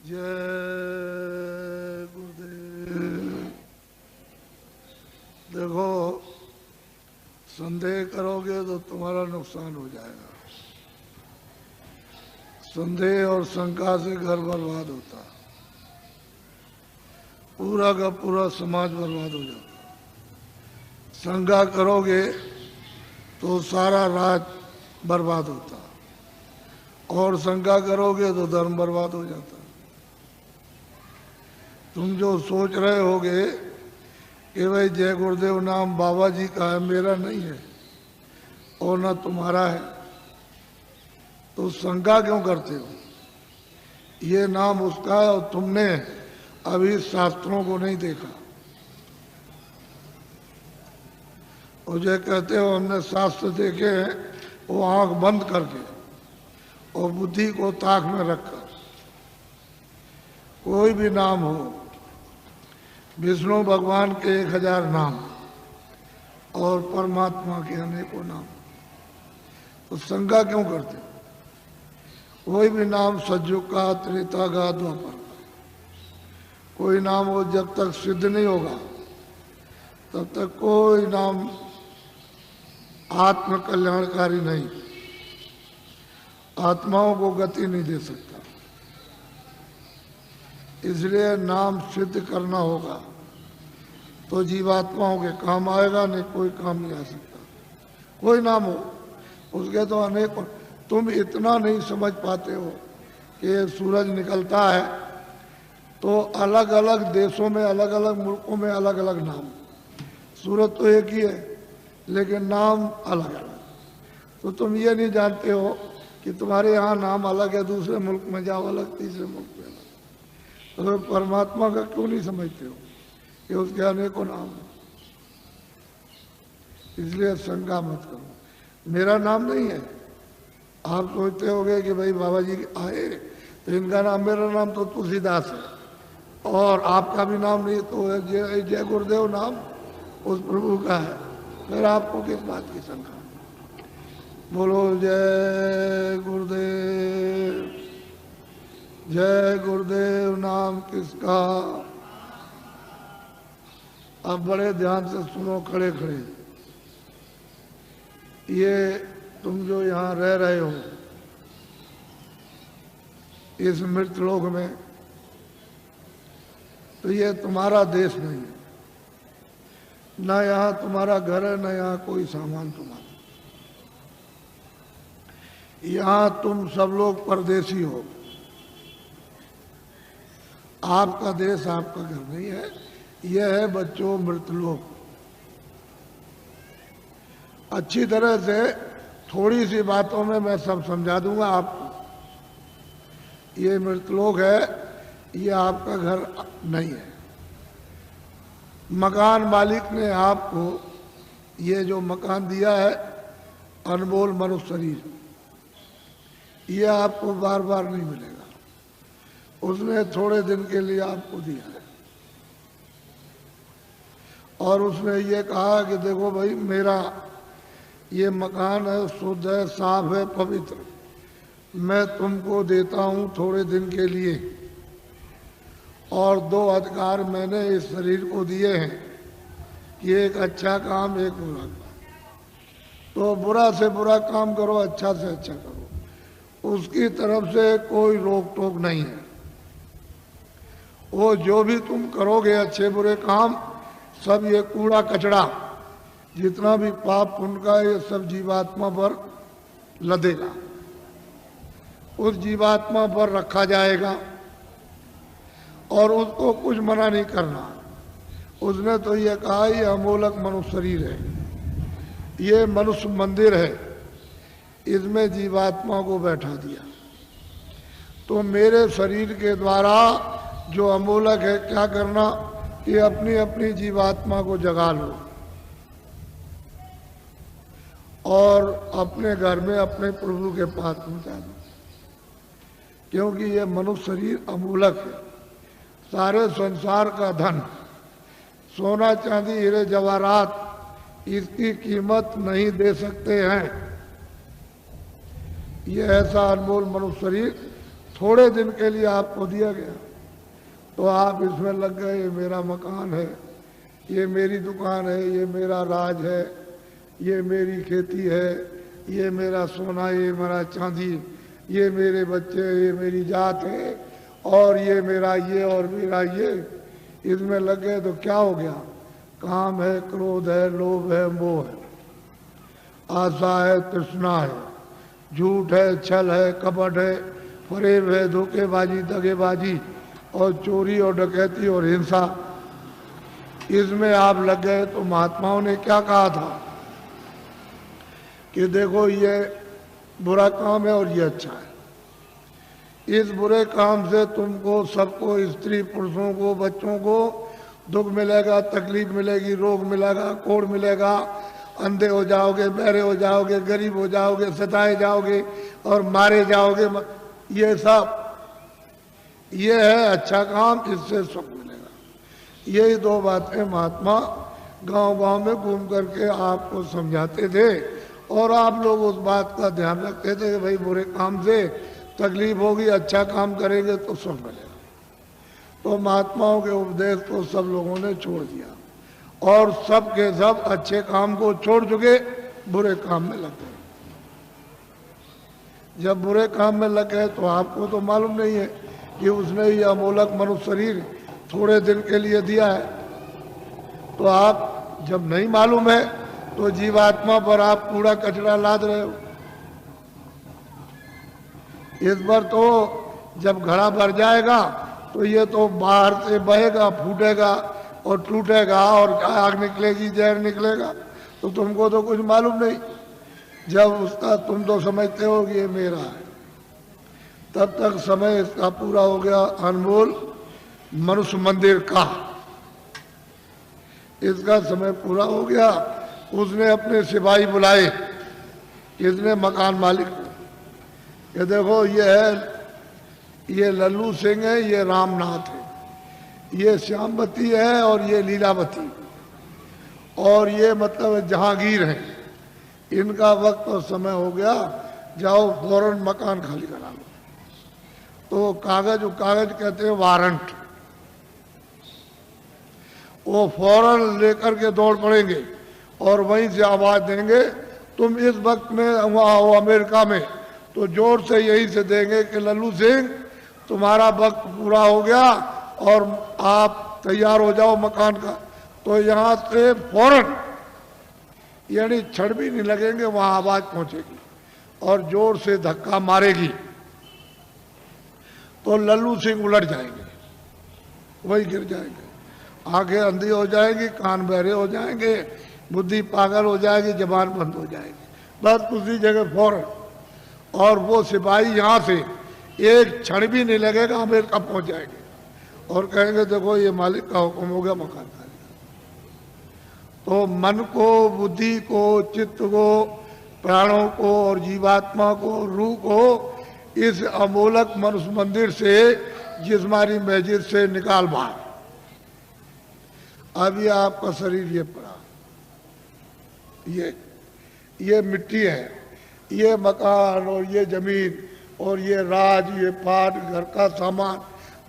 जय गुरुदेव। देखो, संदेह करोगे तो तुम्हारा नुकसान हो जाएगा। संदेह और शंका से घर बर्बाद होता, पूरा का पूरा समाज बर्बाद हो जाता। शंका करोगे तो सारा राज बर्बाद होता, और शंका करोगे तो धर्म बर्बाद हो जाता। तुम जो सोच रहे होगे कि भाई जय गुरुदेव नाम बाबा जी का है, मेरा नहीं है और ना तुम्हारा है, तो शंका क्यों करते हो? ये नाम उसका है और तुमने अभी शास्त्रों को नहीं देखा। और जो कहते हो हमने शास्त्र देखे हैं, वो आंख बंद करके और बुद्धि को ताक में रखकर। कोई भी नाम हो, विष्णु भगवान के 1000 नाम और परमात्मा के अनेकों नाम, तो शंका क्यों करते? कोई भी नाम सतयुग का, त्रेता का, द्वापर का, कोई नाम हो जब तक सिद्ध नहीं होगा तब तक कोई नाम आत्म कल्याणकारी नहीं, आत्माओं को गति नहीं दे सकता। इसलिए नाम सिद्ध करना होगा तो जीवात्माओं के काम आएगा, नहीं कोई काम नहीं आ सकता। कोई नाम हो, उसके तो अनेक। तुम इतना नहीं समझ पाते हो कि सूरज निकलता है तो अलग अलग देशों में, अलग अलग मुल्कों में अलग अलग नाम। सूरज तो एक ही है लेकिन नाम अलग अलग। तो तुम ये नहीं जानते हो कि तुम्हारे यहाँ नाम अलग है, दूसरे मुल्क में जाओ अलग, तीसरे मुल्क में अलग। तो परमात्मा का क्यों नहीं समझते हो कि उसके अनेकों नाम हैं? इसलिए शंका मत करो। मेरा नाम नहीं है। आप सोचते होगे कि भाई बाबा जी आए तो इनका नाम, मेरा नाम तो तुलसीदास है और आपका भी नाम नहीं, तो जय गुरुदेव नाम उस प्रभु का है, फिर आपको किस बात की शंका? बोलो जय गुरुदेव। जय गुरुदेव नाम किसका? अब बड़े ध्यान से सुनो, खड़े खड़े। ये तुम जो यहाँ रह रहे हो इस मृत लोक में, तो ये तुम्हारा देश नहीं है। ना यहाँ तुम्हारा घर है, ना यहाँ कोई सामान तुम्हारा। यहाँ तुम सब लोग परदेसी हो। आपका देश, आपका घर नहीं है। यह है बच्चों मृतलोक। अच्छी तरह से थोड़ी सी बातों में मैं सब समझा दूंगा आपको। ये मृतलोक है, ये आपका घर नहीं है। मकान मालिक ने आपको ये जो मकान दिया है, अनमोल मनुष्य शरीर, ये आपको बार बार नहीं मिलेगा। उसने थोड़े दिन के लिए आपको दिया है और उसने ये कहा कि देखो भाई, मेरा ये मकान है, शुद्ध है, साफ है, पवित्र, मैं तुमको देता हूँ थोड़े दिन के लिए। और 2 अधिकार मैंने इस शरीर को दिए हैं कि एक अच्छा काम, एक बुरा काम। तो बुरा से बुरा काम करो, अच्छा से अच्छा करो। उसकी तरफ से कोई रोक टोक नहीं है। वो जो भी तुम करोगे अच्छे बुरे काम, सब ये कूड़ा कचड़ा जितना भी पाप पुण्य का, ये सब जीवात्मा पर लदेगा, उस जीवात्मा पर रखा जाएगा और उसको कुछ मना नहीं करना। उसने तो ये कहा ये अमोलक मनुष्य शरीर है, ये मनुष्य मंदिर है, इसमें जीवात्मा को बैठा दिया। तो मेरे शरीर के द्वारा जो अमोलक है, क्या करना कि अपनी अपनी जीवात्मा को जगा लो और अपने घर में अपने प्रभु के पास पहुंचा दो। क्योंकि ये मनुष्य शरीर अमूलक है। सारे संसार का धन, सोना चांदी हीरे जवाहरात, इसकी कीमत नहीं दे सकते हैं। ये ऐसा अनमोल मनुष्य शरीर थोड़े दिन के लिए आपको दिया गया तो आप इसमें लग गए, ये मेरा मकान है, ये मेरी दुकान है, ये मेरा राज है, ये मेरी खेती है, ये मेरा सोना, ये मेरा चांदी, ये मेरे बच्चे, ये मेरी जात है, और ये मेरा ये और मेरा ये, इसमें लग गए तो क्या हो गया? काम है, क्रोध है, लोभ है, मोह है, आशा है, तृष्णा है, झूठ है, छल है, कपट है, फरेब है, धोखेबाजी, दगेबाजी और चोरी और डकैती और हिंसा, इसमें आप लग गए। तो महात्माओं ने क्या कहा था कि देखो ये बुरा काम है और ये अच्छा है। इस बुरे काम से तुमको सबको, स्त्री पुरुषों को, बच्चों को दुख मिलेगा, तकलीफ मिलेगी, रोग मिलेगा, कोढ़ मिलेगा, अंधे हो जाओगे, बहरे हो जाओगे, गरीब हो जाओगे, सताए जाओगे और मारे जाओगे। ये सब ये है अच्छा काम, इससे सुख मिलेगा। यही दो बातें महात्मा गांव-गांव में घूम करके आपको समझाते थे और आप लोग उस बात का ध्यान रखते थे कि भाई बुरे काम से तकलीफ होगी, अच्छा काम करेंगे तो सुख मिलेगा। तो महात्माओं के उपदेश को सब लोगों ने छोड़ दिया और सब के सब अच्छे काम को छोड़ चुके, बुरे काम में लग गए। जब बुरे काम में लग गए तो आपको तो मालूम नहीं है कि उसने ये अमोलक मनुष्य शरीर थोड़े दिन के लिए दिया है। तो आप जब नहीं मालूम है तो जीवात्मा पर आप कूड़ा कचरा लाद रहे हो। इस बार तो जब घड़ा भर जाएगा तो ये तो बाहर से बहेगा, फूटेगा और टूटेगा और आग निकलेगी, जहर निकलेगा, तो तुमको तो कुछ मालूम नहीं। जब उसका तुम तो समझते हो कि ये मेरा है, तब तक समय इसका पूरा हो गया। अनमोल मनुष्य मंदिर का इसका समय पूरा हो गया। उसने अपने सिपाही बुलाए, किसने? मकान मालिक को। ये देखो ये है, ये लल्लू सिंह है, ये रामनाथ है, ये श्यामवती है और ये लीलावती और ये मतलब जहांगीर है। इनका वक्त और समय हो गया, जाओ फौरन मकान खाली करा लो। तो कागज कहते हैं वारंट, वो फौरन लेकर के दौड़ पड़ेंगे और वहीं से आवाज देंगे। तुम इस वक्त में वहां हो अमेरिका में तो जोर से यही से देंगे कि लल्लू सिंह तुम्हारा वक्त पूरा हो गया और आप तैयार हो जाओ मकान का। तो यहाँ से फौरन, यानी क्षण भी नहीं लगेंगे, वहां आवाज पहुंचेगी और जोर से धक्का मारेगी तो लल्लू सिंह उलट जाएंगे, वही गिर जाएंगे, आंखें अंधी हो जाएगी, कान बहरे हो जाएंगे, बुद्धि पागल हो जाएगी, जबान बंद हो जाएगी, बस उसी जगह फौरन। और वो सिपाही यहाँ से एक क्षण भी नहीं लगेगा, अमेरिका पहुंच जाएंगे और कहेंगे देखो ये मालिक का हुक्म हो गया, मकान खाली। तो मन को, बुद्धि को, चित्त को, प्राणों को और जीवात्मा को, रूह को इस अमोलक मनुष्य मंदिर से, जिस्मानी मस्जिद से निकाल बाहर। अब ये आपका शरीर ये पड़ा, ये मिट्टी है, ये मकान और ये जमीन और ये राज, ये पाट, घर का सामान,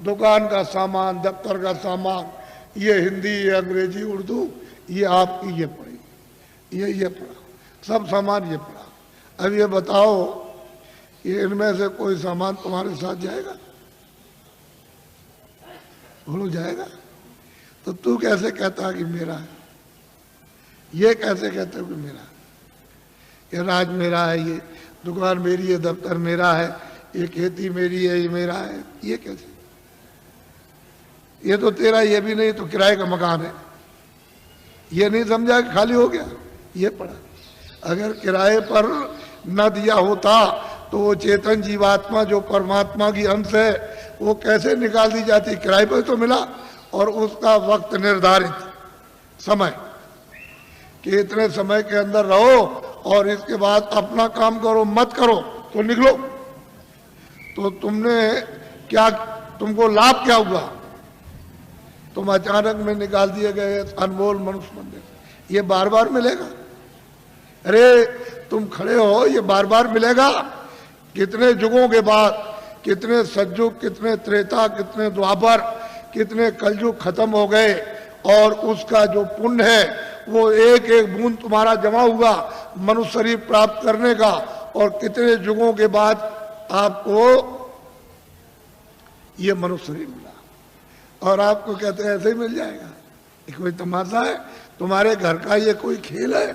दुकान का सामान, दफ्तर का सामान, ये हिंदी, ये अंग्रेजी, उर्दू, ये आपकी ये पड़ी, ये पड़ा, सब सामान ये पड़ा। अब ये बताओ, ये इनमें से कोई सामान तुम्हारे साथ जाएगा? बोलो जाएगा? तो तू कैसे कहता कि मेरा है? ये कैसे कहते हो कि मेरा है? ये राज मेरा है, ये दुकान मेरी है, दफ्तर मेरा है, ये खेती मेरी है, ये मेरा है, ये कैसे? ये तो तेरा ये भी नहीं तो किराए का मकान है, ये नहीं समझा कि खाली हो गया, ये पड़ा। अगर किराए पर न दिया होता तो वो चेतन जीवात्मा जो परमात्मा की अंश है वो कैसे निकाल दी जाती? किराए पर तो मिला और उसका वक्त निर्धारित समय कि इतने समय के अंदर रहो और इसके बाद अपना काम करो, मत करो तो निकलो। तो तुमने क्या, तुमको लाभ क्या हुआ? तुम अचानक में निकाल दिए गए अनमोल मनुष्य मंदिर, ये बार बार मिलेगा? अरे तुम खड़े हो, ये बार बार मिलेगा? कितने युगों के बाद कितने सतयुग, कितने त्रेता, कितने द्वापर, कितने कलयुग खत्म हो गए और उसका जो पुण्य है वो एक एक बूंद तुम्हारा जमा हुआ मनुष्य शरीर प्राप्त करने का, और कितने युगों के बाद आपको ये मनुष्य शरीर मिला। और आपको कहते हैं ऐसे ही मिल जाएगा, ये कोई तमाशा है? तुम्हारे घर का ये कोई खेल है?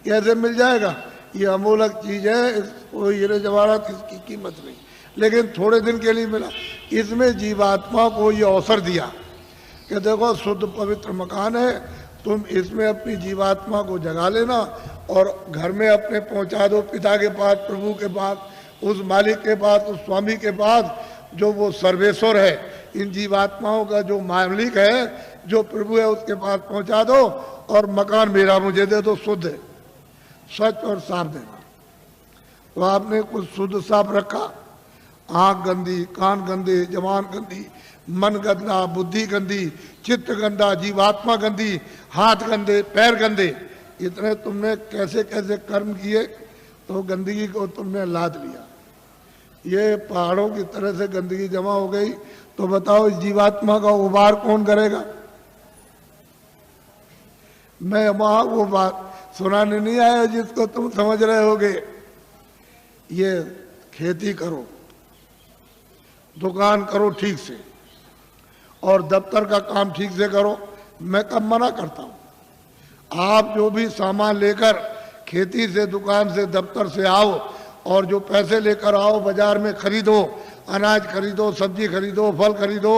कैसे मिल जाएगा? ये अमूलक चीज है, इसको हीरे जवाहरात इसकी कीमत नहीं, लेकिन थोड़े दिन के लिए मिला। इसमें जीवात्मा को ये अवसर दिया कि देखो शुद्ध पवित्र मकान है, तुम इसमें अपनी जीवात्मा को जगा लेना और घर में अपने पहुंचा दो पिता के पास, प्रभु के पास, उस मालिक के पास, उस स्वामी के पास जो वो सर्वेश्वर है, इन जीवात्माओं का जो मालिक है, जो प्रभु है, उसके पास पहुंचा दो और मकान मेरा मुझे दे दो, शुद्ध है, सच और साफ देना। तो आपने कुछ शुद्ध साफ रखा, आंख गंदी, कान गंदे, जबान गंदी, मन गंदा, बुद्धि गंदी, चित्त गंदा, जीवात्मा गंदी, हाथ गंदे, पैर गंदे, इतने तुमने कैसे कैसे कर्म किए तो गंदगी को तुमने लाद लिया। ये पहाड़ों की तरह से गंदगी जमा हो गई, तो बताओ इस जीवात्मा का उबार कौन करेगा? मैं वहां वो बात सुनाने नहीं आया जिसको तुम समझ रहे होगे। ये खेती करो, दुकान करो ठीक से, और दफ्तर का काम ठीक से करो। मैं कब मना करता हूं? आप जो भी सामान लेकर खेती से, दुकान से, दफ्तर से आओ और जो पैसे लेकर आओ बाजार में खरीदो, अनाज खरीदो, सब्जी खरीदो, फल खरीदो,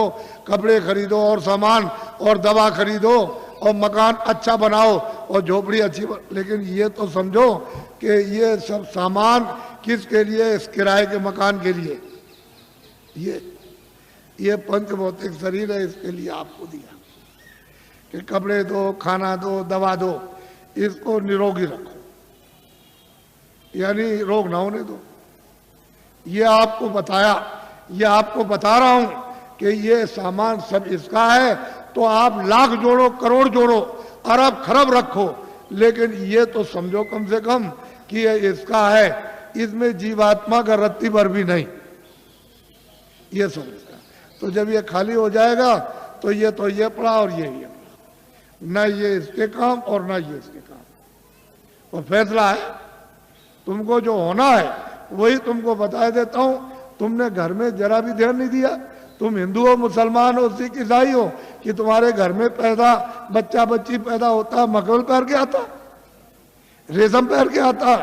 कपड़े खरीदो और सामान और दवा खरीदो और मकान अच्छा बनाओ और झोपड़ी अच्छी लेकिन ये तो समझो कि ये सब सामान किसके लिए? इस किराए के मकान के लिए। ये पंच भौतिक शरीर है, इसके लिए आपको दिया कि कपड़े दो, खाना दो, दवा दो, इसको निरोगी रखो, यानी रोग ना होने दो। ये आपको बताया, ये आपको बता रहा हूं कि ये सामान सब इसका है, तो आप लाख जोड़ो, करोड़ जोड़ो, अरब खरब रखो, लेकिन ये तो समझो कम से कम कि ये इसका है, इसमें जीवात्मा का रत्ती भर भी नहीं, ये समझ। तो जब ये खाली हो जाएगा तो ये पड़ा और ये पड़ा, ना ये इसके काम और ना ये इसके काम। और फैसला है, तुमको जो होना है वही तुमको बता देता हूं। तुमने घर में जरा भी ध्यान नहीं दिया। तुम हिंदू हो, मुसलमान हो, सिख, ईसाई हो, कि तुम्हारे घर में बच्चा बच्ची पैदा होता है मखमल पहन के आता, रेशम पहन के आता,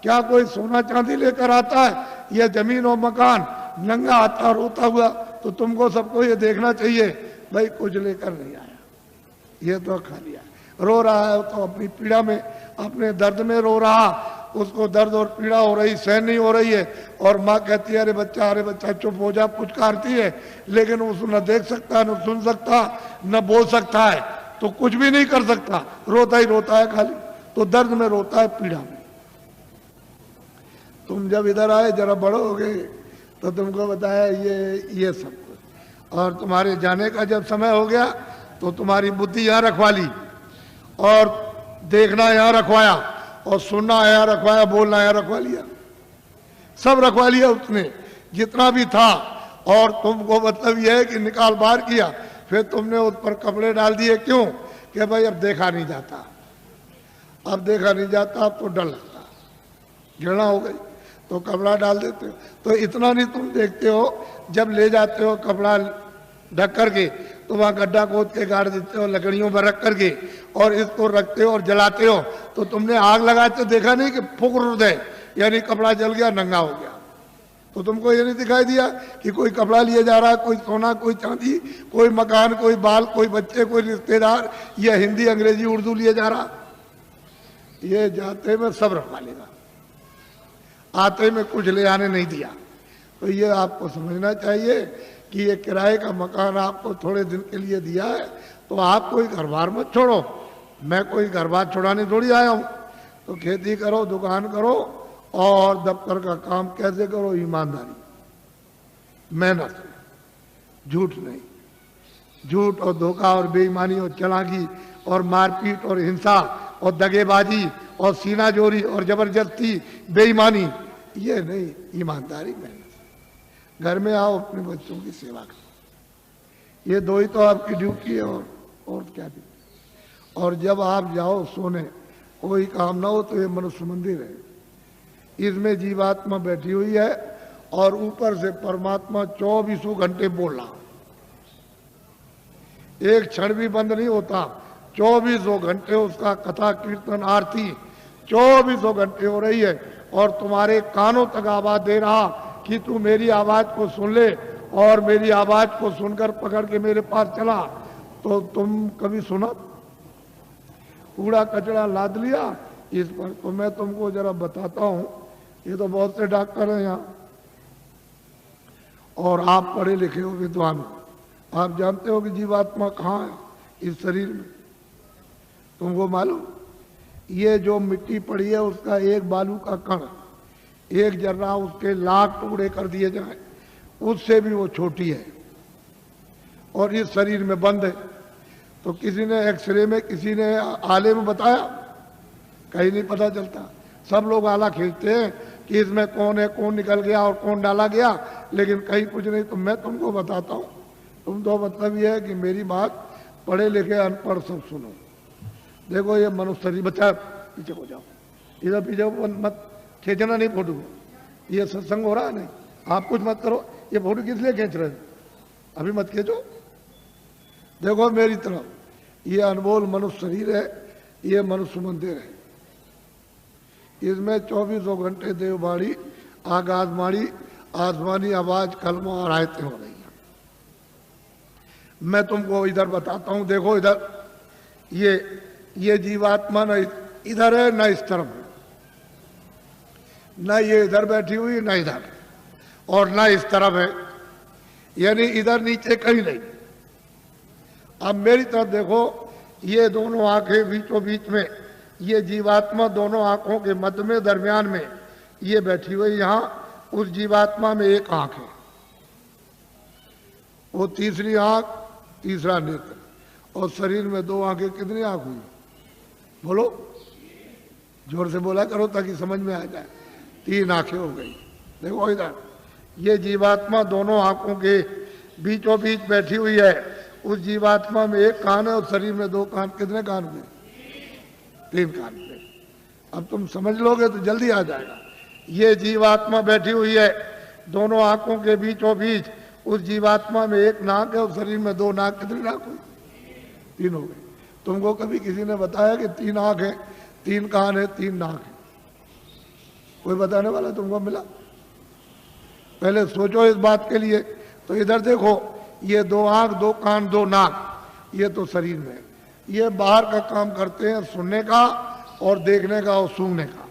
क्या कोई सोना चांदी लेकर आता है, या जमीन और मकान नंगा आता रोता हुआ? तो तुमको सबको ये देखना चाहिए भाई कुछ लेकर नहीं आया, ये तो खा लिया। रो रहा है तो अपनी पीड़ा में, अपने दर्द में रो रहा, उसको दर्द और पीड़ा हो रही, सहन नहीं हो रही है, और माँ कहती है अरे बच्चा चुप हो जा, पुचकारती है, लेकिन उसको न देख सकता, न सुन सकता, न बोल सकता है, तो कुछ भी नहीं कर सकता, रोता ही रोता है खाली। तो दर्द में रोता है, पीड़ा में। तुम जब इधर आए, जरा बड़े हो गए, तो तुमको बताया ये सब कुछ, और तुम्हारे जाने का जब समय हो गया तो तुम्हारी बुद्धि यहाँ रखवा ली, और देखना यहाँ रखवाया, और सुनना यहाँ रखवाया, बोलना यहाँ रखवा लिया, सब रखवा लिया उसने जितना भी था। और तुमको मतलब यह है कि निकाल बाहर किया, फिर तुमने उस पर कपड़े डाल दिए। क्यों? कि भाई अब देखा नहीं जाता, अब देखा नहीं जाता, अब तो डर लगता, घृणा हो गई, तो कपड़ा डाल देते हो। तो इतना नहीं तुम देखते हो, जब ले जाते हो कपड़ा ढक करके तो वहाँ गड्ढा खोद के गाड़ देते हो, लकड़ियों पर रख करके, और इसको रखते हो और जलाते हो। तो तुमने आग लगाते देखा नहीं कि फुक दे, यानी कपड़ा जल गया, नंगा हो गया। तो तुमको ये नहीं दिखाई दिया कि कोई कपड़ा लिए जा रहा है, कोई सोना, कोई चांदी, कोई मकान, कोई बाल, कोई बच्चे, कोई रिश्तेदार, या हिंदी अंग्रेजी उर्दू लिए जा रहा? ये जाते में सब रखवा लेगा, आते में कुछ ले आने नहीं दिया। तो ये आपको समझना चाहिए कि ये किराए का मकान आपको थोड़े दिन के लिए दिया है, तो आप कोई घर बार मत छोड़ो। मैं कोई घर बार छोड़ाने थोड़ी आया हूँ। तो खेती करो, दुकान करो, और दफ्तर का काम कैसे करो? ईमानदारी, मेहनत, झूठ नहीं। झूठ और धोखा और बेईमानी और चालाकी और मारपीट और हिंसा और दगेबाजी और सीनाजोरी और जबरदस्ती, बेईमानी, ये नहीं। ईमानदारी, मेहनत। घर में आओ, अपने बच्चों की सेवा करो। ये दो ही तो आपकी ड्यूटी है, और क्या ड्यूटी। और जब आप जाओ सोने, कोई काम ना हो, तो ये मनुष्य मंदिर है, इसमें जीवात्मा बैठी हुई है और ऊपर से परमात्मा 24 घंटे बोल रहा, एक क्षण भी बंद नहीं होता। 24 घंटे उसका कथा कीर्तन आरती 24 घंटे हो रही है, और तुम्हारे कानों तक आवाज दे रहा कि तू मेरी आवाज को सुन ले, और मेरी आवाज को सुनकर पकड़ के मेरे पास चला। तो तुम कभी सुना? कूड़ा कचरा लाद लिया इस पर। तो मैं तुमको जरा बताता हूं, ये तो बहुत से डॉक्टर हैं यहाँ, और आप पढ़े लिखे हो, विद्वान हो, आप जानते हो कि जीवात्मा कहाँ है इस शरीर में। तुमको मालूम, ये जो मिट्टी पड़ी है उसका एक बालू का कण, एक जर्रा उसके लाख टुकड़े कर दिए जाए, उससे भी वो छोटी है, और इस शरीर में बंद है। तो किसी ने एक्सरे में, किसी ने आले में बताया? कहीं नहीं पता चलता। सब लोग आला खींचते हैं कि इसमें कौन है, कौन निकल गया और कौन डाला गया, लेकिन कहीं कुछ नहीं। तो मैं तुमको बताता हूँ, तुम तो मतलब ये है कि मेरी बात पढ़े लिखे अनपढ़ सब सुनो। देखो ये मनुष्य शरीर, बच्चा पीछे हो जाओ, इधर पीछे मत खींचना नहीं फोटो को, ये सत्संग हो रहा है नहीं, आप कुछ मत करो। ये फोटो किस लिए खींच रहे हो? अभी मत खींचो। देखो मेरी तरफ, ये अनमोल मनुष्य शरीर है, ये मनुष्य मंदिर है, इसमें 24 घंटे देववाणी, आकाशवाणी, आसमानी आवाज, कलमा और आयतें हो रही हैं। मैं तुमको इधर बताता हूं, देखो इधर, ये जीवात्मा न इधर है न इस तरफ है, न ये इधर बैठी हुई न इधर, और न इस तरफ है, यानी इधर नीचे कहीं नहीं। अब मेरी तरफ देखो, ये दोनों आंखें बीचों बीच में, ये जीवात्मा दोनों आंखों के मध्य में, दरमियान में ये बैठी हुई। यहां उस जीवात्मा में एक आंख है, वो तीसरी आंख, तीसरा नेत्र, और शरीर में दो आंखें। कितनी आंख हुई? बोलो, जोर से बोला करो ताकि समझ में आ जाए। 3 आंखें हो गई। देखो इधर, ये जीवात्मा दोनों आंखों के बीचों बीच बैठी हुई है। उस जीवात्मा में एक कान है और शरीर में 2 कान। कितने कान में? 3 कान पे। अब तुम समझ लोगे तो जल्दी आ जाएगा। ये जीवात्मा बैठी हुई है दोनों आंखों के बीचों बीच। उस जीवात्मा में एक नाक है और शरीर में 2 नाक। कितनी नाक हुई? 3 हो गई। तुमको कभी किसी ने बताया कि 3 आंख है, 3 कान है, 3 नाक है? कोई बताने वाला तुमको मिला? पहले सोचो इस बात के लिए। तो इधर देखो, ये 2 आंख, 2 कान, 2 नाक, ये तो शरीर में। ये बाहर का काम करते हैं, सुनने का और देखने का और सूंघने का।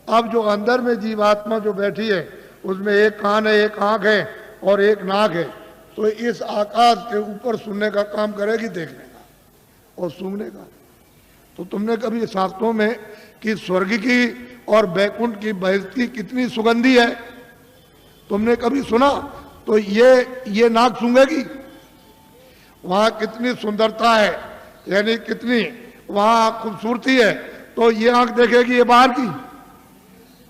अब जो अंदर में जीवात्मा जो बैठी है, उसमें एक कान है, एक आंख है और एक नाक है। तो इस आकाश के ऊपर सुनने का काम करेगी, देखने का और सूंघने का। तो तुमने कभी शास्त्रों में कि स्वर्ग की और बैकुंठ की बहिष्ठी कितनी सुगंधी है, तुमने कभी सुना? तो ये नाक सूंघेगी, वहां कितनी सुंदरता है, यानी कितनी वहां खूबसूरती है, तो ये आंख देखेगी ये बाहर की।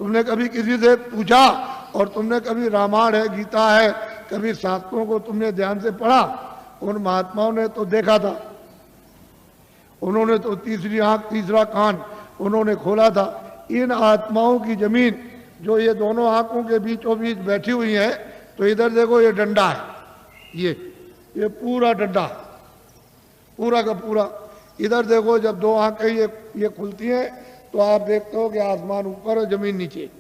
तुमने कभी किसी से पूछा? और तुमने कभी रामायण है, गीता है, कभी शास्त्रों को तुमने ध्यान से पढ़ा? उन महात्माओं ने तो देखा था, उन्होंने तो तीसरी आंख, तीसरा कान उन्होंने खोला था। इन आत्माओं की जमीन जो ये दोनों आंखों के बीचों बीच बैठी हुई है, तो इधर देखो ये डंडा है, ये पूरा डंडा, पूरा का पूरा। इधर देखो, जब 2 आंखें ये खुलती हैं तो आप देखते हो कि आसमान ऊपर है, जमीन नीचे।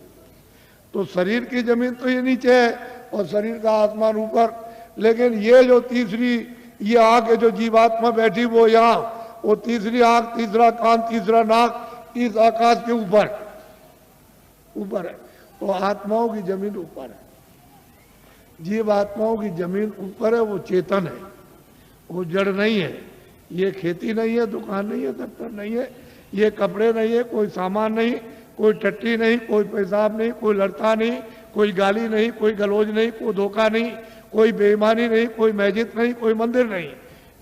तो शरीर की जमीन तो ये नीचे है और शरीर का आसमान ऊपर। लेकिन ये जो तीसरी ये आंख है जो जीवात्मा बैठी, वो यहाँ, वो तीसरी आंख, तीसरा कान, तीसरा नाक इस आकाश के ऊपर है। तो आत्माओं की जमीन ऊपर है, जीव आत्माओं की जमीन ऊपर है। वो चेतन है, वो जड़ नहीं है। ये खेती नहीं है, दुकान नहीं है, दफ्तर नहीं है, ये कपड़े नहीं है, कोई सामान नहीं, कोई टट्टी नहीं, कोई पेशाब नहीं, कोई लड़ता नहीं, कोई गाली नहीं, कोई गलौज नहीं, कोई धोखा नहीं, कोई बेईमानी नहीं, कोई मस्जिद नहीं, कोई मंदिर नहीं।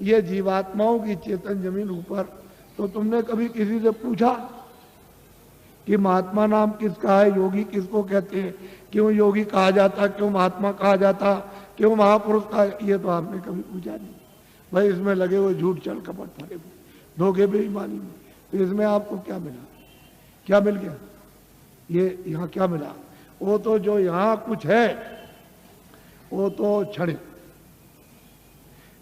ये जीवात्माओं की चेतन जमीन ऊपर। तो तुमने कभी किसी से पूछा कि महात्मा नाम किसका है, योगी किसको कहते हैं, क्यों योगी कहा जाता, क्यों महात्मा कहा जाता, क्यों महापुरुष कहा, ये तो आपने कभी पूछा नहीं। भाई इसमें लगे हुए झूठ चल कपट फरे धोखे बेईमानी में, तो इसमें आपको क्या मिला, क्या मिल गया, ये यहाँ क्या मिला? वो तो जो यहाँ कुछ है वो तो क्षणिक,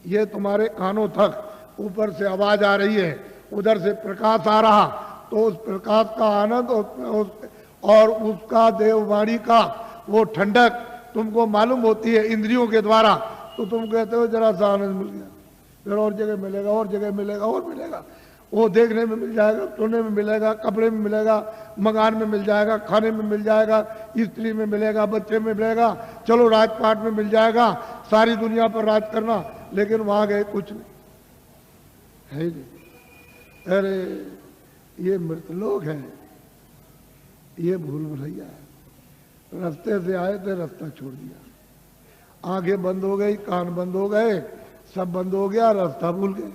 ये तुम्हारे कानों तक ऊपर से आवाज आ रही है, उधर से प्रकाश आ रहा, तो उस प्रकाश का आनंद और उसका देववाणी का वो ठंडक तुमको मालूम होती है इंद्रियों के द्वारा, तो तुम कहते हो जरा सा आनंद मिल गया, फिर और जगह मिलेगा, और जगह मिलेगा, और मिलेगा, वो देखने में मिल जाएगा, सुनने में मिलेगा, कपड़े में मिलेगा, मकान में मिल जाएगा, खाने में मिल जाएगा, स्त्री में मिलेगा, बच्चे में मिलेगा, चलो राजपाट में मिल जाएगा, सारी दुनिया पर राज करना, लेकिन वहां गए कुछ नहीं है ही नहीं। अरे ये मृत लोग हैं, ये भूल भुलैया है, रास्ते से आए थे रास्ता छोड़ दिया, आंखें बंद हो गई, कान बंद हो गए, सब बंद हो गया, रास्ता भूल गए,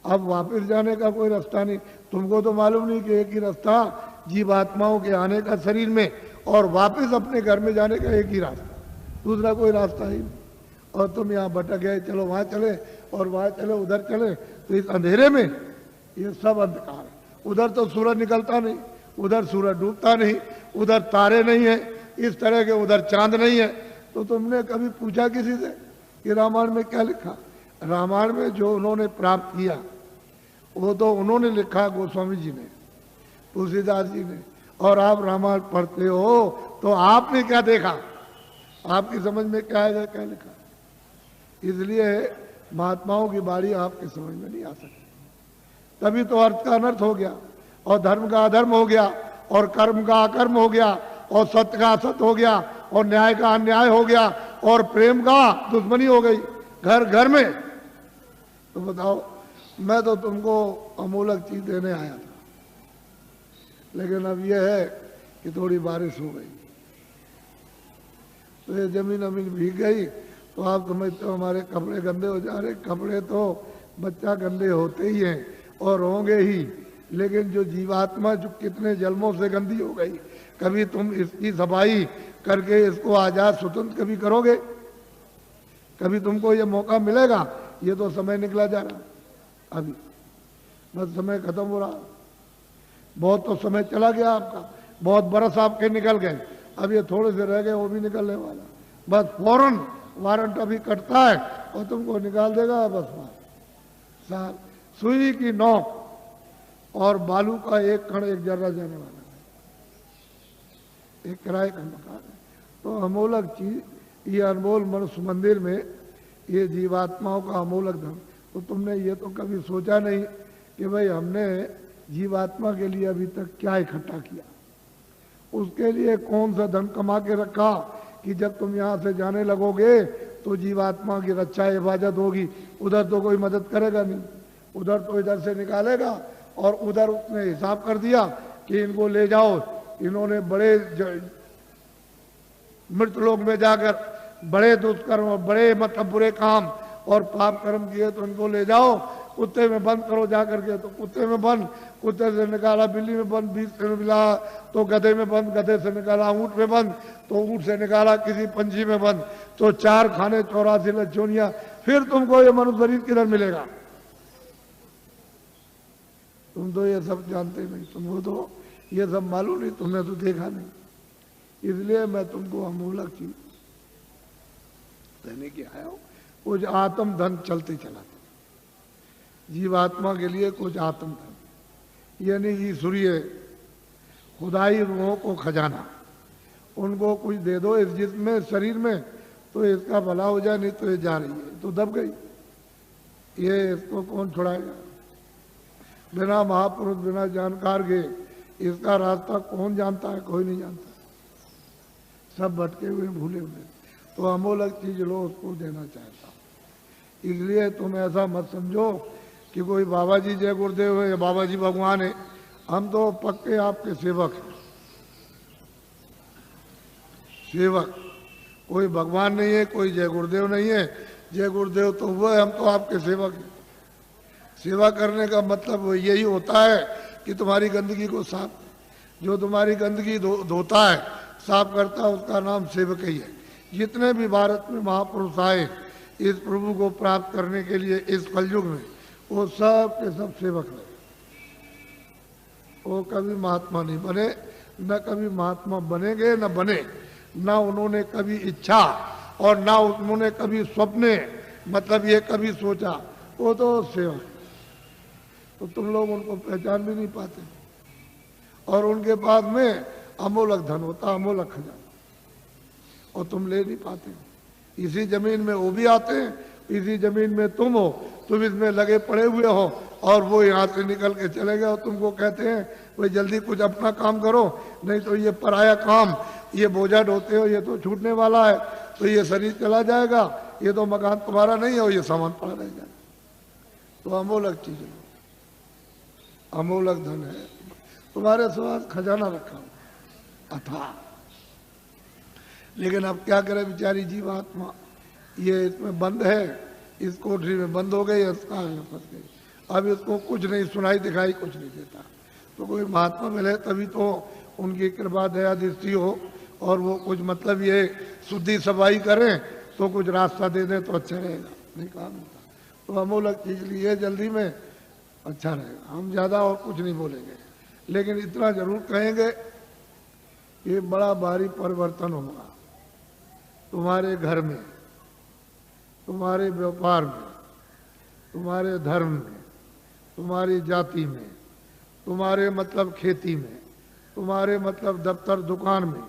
अब वापस जाने का कोई रास्ता नहीं। तुमको तो मालूम नहीं कि एक ही रास्ता जीवात्माओं के आने का शरीर में और वापस अपने घर में जाने का एक ही रास्ता, दूसरा कोई रास्ता ही नहीं। और तुम यहाँ भटक गए, चलो वहां चले और वहां चले, उधर चले, तो इस अंधेरे में ये सब अंधकार है। उधर तो सूरज निकलता नहीं, उधर सूरज डूबता नहीं, उधर तारे नहीं है इस तरह के, उधर चांद नहीं है। तो तुमने कभी पूछा किसी से कि रामायण में क्या लिखा? रामायण में जो उन्होंने प्राप्त किया वो तो उन्होंने लिखा, गोस्वामी जी ने, तुलसीदास जी ने, और आप रामायण पढ़ते हो तो आपने क्या देखा, आपकी समझ में क्या आएगा, क्या लिखा? इसलिए महात्माओं की बारी आपके समझ में नहीं आ सकती। तभी तो अर्थ का अनर्थ हो गया, और धर्म का अधर्म हो गया, और कर्म का अकर्म हो गया, और सत्य का असत्य हो गया, और न्याय का अन्याय हो गया, और प्रेम का दुश्मनी हो गई घर घर में। तो बताओ, मैं तो तुमको अमूलक चीज देने आया था, लेकिन अब यह है कि थोड़ी बारिश हो गई तो ये जमीन अमीन भीग गई, तो आप समझते हो हमारे कपड़े गंदे हो जा रहे। कपड़े तो बच्चा गंदे होते ही हैं और होंगे ही, लेकिन जो जीवात्मा जो कितने जन्मों से गंदी हो गई, कभी तुम इसकी सफाई करके इसको आजाद स्वतंत्र कभी करोगे? कभी तुमको ये मौका मिलेगा? ये तो समय निकला जा रहा, अभी बस समय खत्म हो रहा, बहुत तो समय चला गया आपका, बहुत बरस आपके निकल गए, अब ये थोड़े से रह गए, वो भी निकलने वाला, बस फौरन वारंट अभी कटता है और तुमको निकाल देगा। बस साल सुई की नोक और बालू का एक कण एक जर्रा जाने वाला है, एक किराए का मकान है। तो अमूलक चीज, ये अनमोल मनुष्य मंदिर में ये जीवात्माओं का अमूलक धन, तो तुमने ये तो कभी सोचा नहीं कि भाई हमने जीवात्मा के लिए अभी तक क्या इकट्ठा किया, उसके लिए कौन सा धन कमा के रखा कि जब तुम यहाँ से जाने लगोगे तो जीवात्मा की रक्षा हिफाजत होगी। उधर तो कोई मदद करेगा नहीं, उधर तो इधर से निकालेगा, और उधर उसने हिसाब कर दिया कि इनको ले जाओ, इन्होंने बड़े मृत लोक में जाकर बड़े दुष्कर्म और बड़े मतलब बुरे काम और पाप कर्म किए, तो इनको ले जाओ, कुत्ते में बंद करो जाकर के, तो कुत्ते में बंद, कुत्ते से निकाला बिल्ली में बंद, बीच से मिला तो गधे में बंद, गधे से निकाला ऊंट में बंद, तो ऊंट से निकाला किसी पंछी में बंद, तो 4 खाने 84 लज्जोनिया, फिर तुमको ये मनुष्य शरीर किधर मिलेगा? तुम तो ये सब जानते नहीं, तुमको तो ये सब मालूम नहीं, तुमने तो देखा नहीं। इसलिए मैं तुमको अमूलक चीज देने के आया हूं। कुछ आत्म धन चलते चला, जीवात्मा के लिए कुछ आत्म धन, यानी ईश्वरीय खुदाई रूहों को खजाना, उनको कुछ दे दो इस जिस्म में, शरीर में, तो इसका भला हो जाए, नहीं तो ये जा रही है तो दब गई, ये इसको कौन छुड़ाएगा? बिना महापुरुष, बिना जानकार के इसका रास्ता कौन जानता है? कोई नहीं जानता, सब भटके हुए भूले हुए। तो अमूलक चीज लो, उसको देना चाहता हूं। इसलिए तुम ऐसा मत समझो कि कोई बाबा जी जय गुरुदेव है या बाबा जी भगवान है, हम तो पक्के आपके सेवक हैं, सेवक, कोई भगवान नहीं है, कोई जय गुरुदेव नहीं है। जय गुरुदेव तो वो है, हम तो आपके सेवक हैं। सेवा करने का मतलब यही होता है कि तुम्हारी गंदगी को साफ, जो तुम्हारी गंदगी धोता है, साफ करता है, उसका नाम सेवक ही है। जितने भी भारत में महापुरुष आए इस प्रभु को प्राप्त करने के लिए इस कलयुग में, वो सब के सब सेवक रहे। वो कभी महात्मा नहीं बने, न कभी महात्मा बनेंगे, न बने, न उन्होंने कभी इच्छा और न उन्होंने कभी स्वप्ने मतलब ये कभी सोचा। वो तो सेवक, तो तुम लोग उनको पहचान भी नहीं पाते। और उनके पास में अमोलक धन होता, अमोलक खजाना, और तुम ले नहीं पाते। इसी जमीन में वो भी आते हैं, इसी जमीन में तुम हो, तुम इसमें लगे पड़े हुए हो, और वो यहाँ से निकल के चले गए और तुमको कहते हैं भाई जल्दी कुछ अपना काम करो, नहीं तो ये पराया काम, ये बोझा ढोते हो, ये तो छूटने वाला है, तो ये शरीर चला जाएगा, ये तो मकान तुम्हारा नहीं है, ये सामान पड़ा रह जाएगा। तो अमोलक चीज है, अमोलक धन है, तुम्हारे पास खजाना रखा हो अथाह। लेकिन अब क्या करे बेचारी जीवात्मा, ये इसमें बंद है, इस कोठरी में बंद हो गई, फंस गई। अब इसको कुछ नहीं सुनाई दिखाई, कुछ नहीं देता। तो कोई महात्मा मिले तभी तो उनकी कृपा दया दृष्टि हो, और वो कुछ मतलब ये शुद्धि सफाई करें तो कुछ रास्ता दे दें तो अच्छा रहेगा, नहीं काम होता। तो अमोलक चीज लिए जल्दी में, अच्छा रहेगा। हम ज़्यादा और कुछ नहीं बोलेंगे, लेकिन इतना जरूर कहेंगे, ये बड़ा भारी परिवर्तन होगा तुम्हारे घर में, तुम्हारे व्यापार में, तुम्हारे धर्म में, तुम्हारी जाति में, तुम्हारे मतलब खेती में, तुम्हारे मतलब दफ्तर दुकान में,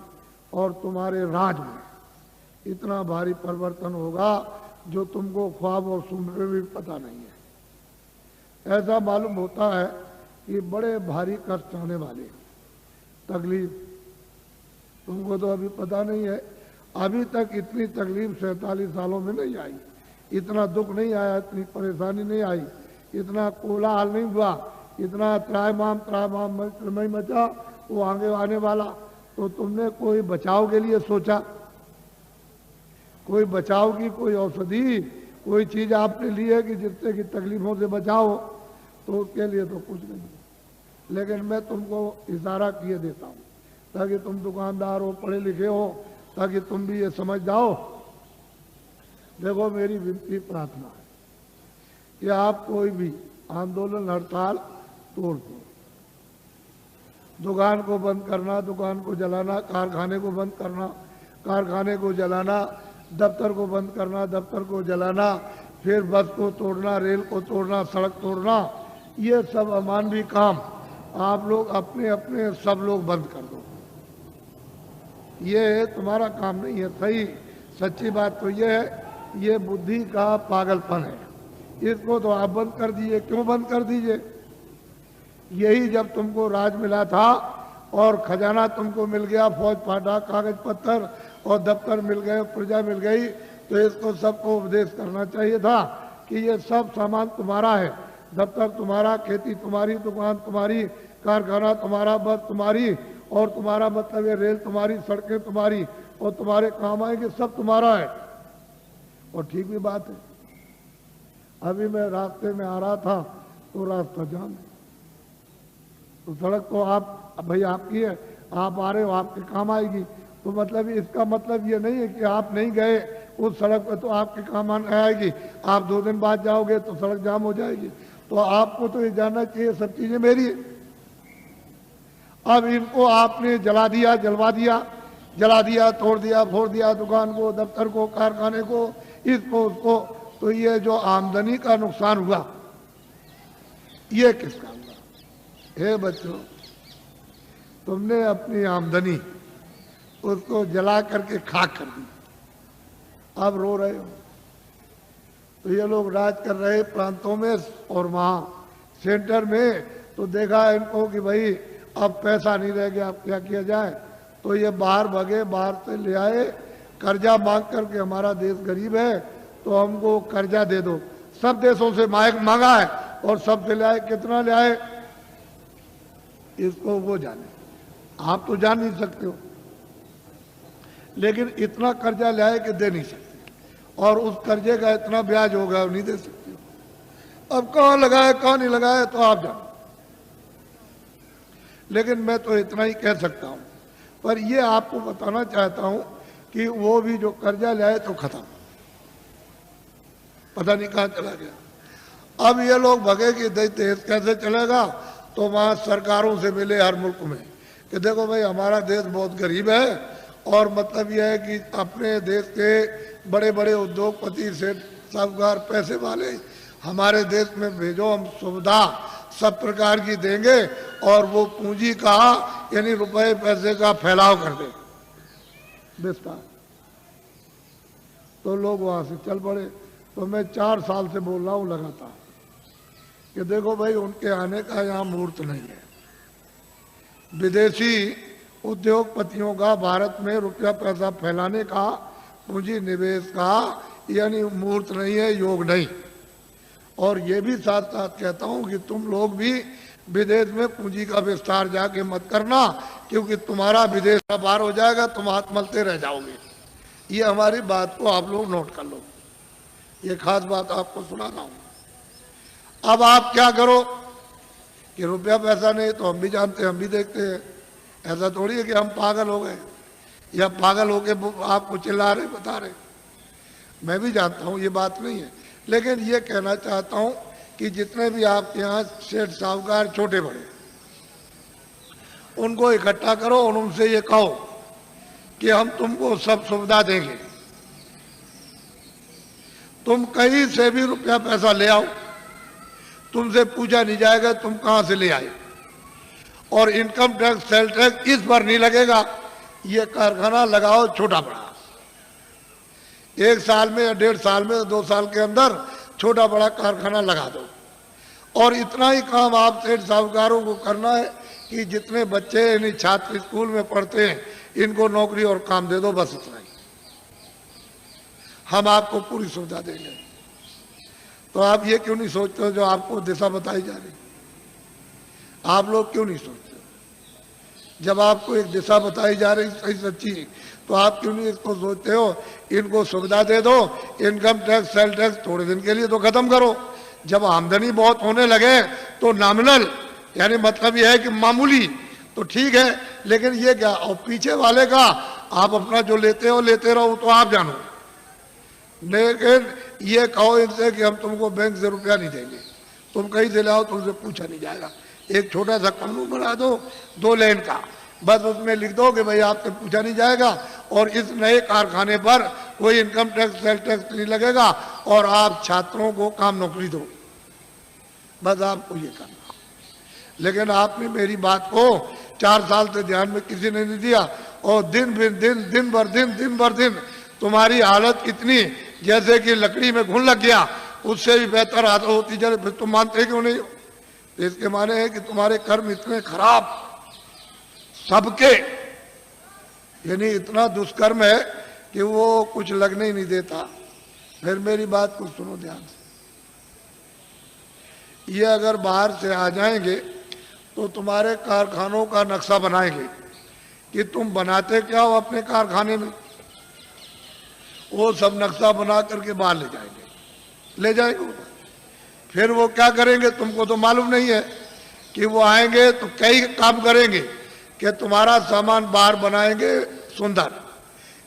और तुम्हारे राज में। इतना भारी परिवर्तन होगा जो तुमको ख्वाब और सुन में भी पता नहीं है। ऐसा मालूम होता है कि बड़े भारी कष्ट आने वाले, तकलीफ, तुमको तो अभी पता नहीं है। अभी तक इतनी तकलीफ 47 सालों में नहीं आई, इतना दुख नहीं आया, इतनी परेशानी नहीं आई, इतना कोलाहल नहीं हुआ, इतना त्रायमाम नहीं मचा वो आगे आने वाला। तो तुमने कोई बचाव के लिए सोचा, कोई बचाव की कोई औषधि, कोई चीज आपने ली है कि जिससे कि तकलीफों से बचाओ? तो उसके लिए तो कुछ नहीं। लेकिन मैं तुमको इशारा किए देता हूँ ताकि तुम दुकानदार हो, पढ़े लिखे हो, ताकि तुम भी ये समझ जाओ। देखो मेरी विनती प्रार्थना है कि आप कोई भी आंदोलन हड़ताल तोड़ दो। दुकान को बंद करना, दुकान को जलाना, कारखाने को बंद करना, कारखाने को जलाना, दफ्तर को बंद करना, दफ्तर को जलाना, फिर बस को तोड़ना, रेल को तोड़ना, सड़क तोड़ना, ये सब अमानवीय काम आप लोग अपने अपने सब लोग बंद कर दो। ये तुम्हारा काम नहीं है। सही सच्ची बात तो ये है, ये बुद्धि का पागलपन है। इसको तो आप बंद कर दीजिए। क्यों बंद कर दीजिए? यही जब तुमको राज मिला था और खजाना तुमको मिल गया, फौज फाटा, कागज पत्थर और दफ्तर मिल गए, प्रजा मिल गई, तो इसको सबको उपदेश करना चाहिए था कि ये सब सामान तुम्हारा है। दफ्तर तुम्हारा, खेती तुम्हारी, दुकान तुम्हारी, कारखाना तुम्हारा, बस तुम्हारी, और तुम्हारा मतलब ये रेल तुम्हारी, सड़कें तुम्हारी, और तुम्हारे काम आएंगे, सब तुम्हारा है। और ठीक भी बात है। अभी मैं रास्ते में आ रहा था तो रास्ता जाम है, तो सड़क तो आप भाई आपकी है, आप आ रहे हो, आपके काम आएगी। तो मतलब इसका मतलब ये नहीं है कि आप नहीं गए उस सड़क पर तो आपके काम आएगी, आप 2 दिन बाद जाओगे तो सड़क जाम हो जाएगी। तो आपको तो ये जानना चाहिए सब चीजें मेरी है। अब इनको आपने जला दिया, जलवा दिया, जला दिया, तोड़ दिया, फोड़ दिया, दुकान को, दफ्तर को, कारखाने को, इसको उसको, तो ये जो आमदनी का नुकसान हुआ ये किसका हुआ? हे बच्चों, तुमने अपनी आमदनी उसको जला करके खाक कर दी, अब रो रहे हो। तो ये लोग राज कर रहे प्रांतों में और वहां सेंटर में, तो देखा इनको कि भाई अब पैसा नहीं रह गया, अब क्या किया जाए? तो ये बाहर भगे, बाहर से ले आए कर्जा मांग करके, हमारा देश गरीब है तो हमको कर्जा दे दो। सब देशों से मांगा है और सब से ले आए। कितना ले आए इसको वो जाने, आप तो जान नहीं सकते हो, लेकिन इतना कर्जा ले आए कि दे नहीं सकते, और उस कर्जे का इतना ब्याज होगा नहीं दे सकते हो। अब कहाँ लगाए कहाँ नहीं लगाए तो आप जानो। लेकिन मैं तो इतना ही कह सकता हूँ। पर ये आपको बताना चाहता हूँ कि वो भी जो कर्जा लाए तो खत्म, पता नहीं कहाँ चला गया। अब ये लोग भगे कि देश कैसे चलेगा, तो वहाँ सरकारों से मिले हर मुल्क में कि देखो भाई हमारा देश बहुत गरीब है, और मतलब यह है कि अपने देश के बड़े बड़े उद्योगपति से साहूकार पैसे वाले हमारे देश में भेजो, हम सुविधा सब प्रकार की देंगे और वो पूंजी का यानी रुपए पैसे का फैलाव कर दे विस्तार। तो लोग वहां से चल पड़े। तो मैं 4 साल से बोल रहा हूं लगातार कि देखो भाई उनके आने का यहाँ मुहूर्त नहीं है। विदेशी उद्योगपतियों का भारत में रुपया पैसा फैलाने का, पूंजी निवेश का यानी मुहूर्त नहीं है, योग नहीं। और ये भी साथ साथ कहता हूं कि तुम लोग भी विदेश में पूंजी का विस्तार जाके मत करना, क्योंकि तुम्हारा विदेश का बाहर हो जाएगा, तुम हाथ मलते रह जाओगे। ये हमारी बात को आप लोग नोट कर लो, ये खास बात आपको सुना रहा हूं। अब आप क्या करो कि रुपया पैसा नहीं, तो हम भी जानते हैं, हम भी देखते हैं। ऐसा थोड़ी है कि हम पागल हो गए या पागल होके आपको चिल्ला रहे बता रहे। मैं भी जानता हूं ये बात नहीं है, लेकिन ये कहना चाहता हूं कि जितने भी आपके यहाँ सेठ साहूकार छोटे बड़े, उनको इकट्ठा करो और उनसे ये कहो कि हम तुमको सब सुविधा देंगे, तुम कहीं से भी रुपया पैसा ले आओ, तुमसे पूछा नहीं जाएगा तुम कहां से ले आए, और इनकम टैक्स सेल टैक्स इस पर नहीं लगेगा। ये कारखाना लगाओ छोटा बड़ा, 1 साल में या 1.5 साल में 2 साल के अंदर छोटा बड़ा कारखाना लगा दो। और इतना ही काम आप सेठ साहूकारों को करना है कि जितने बच्चे यानी छात्र स्कूल में पढ़ते हैं इनको नौकरी और काम दे दो, बस इतना ही। हम आपको पूरी सुविधा देंगे। तो आप ये क्यों नहीं सोचते हो जो आपको दिशा बताई जा रही, आप लोग क्यों नहीं सोचते? जब आपको एक दिशा बताई जा रही सही सच्ची, तो आप क्यों नहीं इसको सोचते हो इनको सुविधा दे दो, इनकम टैक्स सेल टैक्स थोड़े दिन के लिए तो खत्म करो। जब आमदनी बहुत होने लगे तो नॉमिनल यानी मतलब यह है कि मामूली तो ठीक है, लेकिन ये क्या, और पीछे वाले का आप अपना जो लेते हो लेते रहो, तो आप जानो। लेकिन ये कहो इनसे कि हम तुमको बैंक से रुपया नहीं देंगे, तुम कहीं से लाओ, तुमसे पूछा नहीं जाएगा। एक छोटा सा कानून बना दो 2 लाइन का, बस उसमें लिख दो कि भाई आपसे पूछा नहीं जाएगा और इस नए कारखाने पर कोई इनकम टैक्स सेल टैक्स नहीं लगेगा और आप छात्रों को काम नौकरी दो, बस आपको ये करना। लेकिन आपने मेरी बात को 4 साल से ध्यान में किसी ने नहीं दिया, और दिन भर दिन तुम्हारी हालत इतनी जैसे कि लकड़ी में घुन लग गया, उससे भी बेहतर हालत होती जा रही। फिर तुम मानते क्यों नहीं हो? इसके माने है कि तुम्हारे कर्म इतने खराब सबके, यानी इतना दुष्कर्म है कि वो कुछ लगने ही नहीं देता। फिर मेरी बात को सुनो ध्यान से। ये अगर बाहर से आ जाएंगे तो तुम्हारे कारखानों का नक्शा बनाएंगे कि तुम बनाते क्या हो अपने कारखाने में, वो सब नक्शा बना करके बाहर ले जाएंगे। फिर वो क्या करेंगे तुमको तो मालूम नहीं है कि वो आएंगे तो कई काम करेंगे कि तुम्हारा सामान बाहर बनाएंगे सुंदर,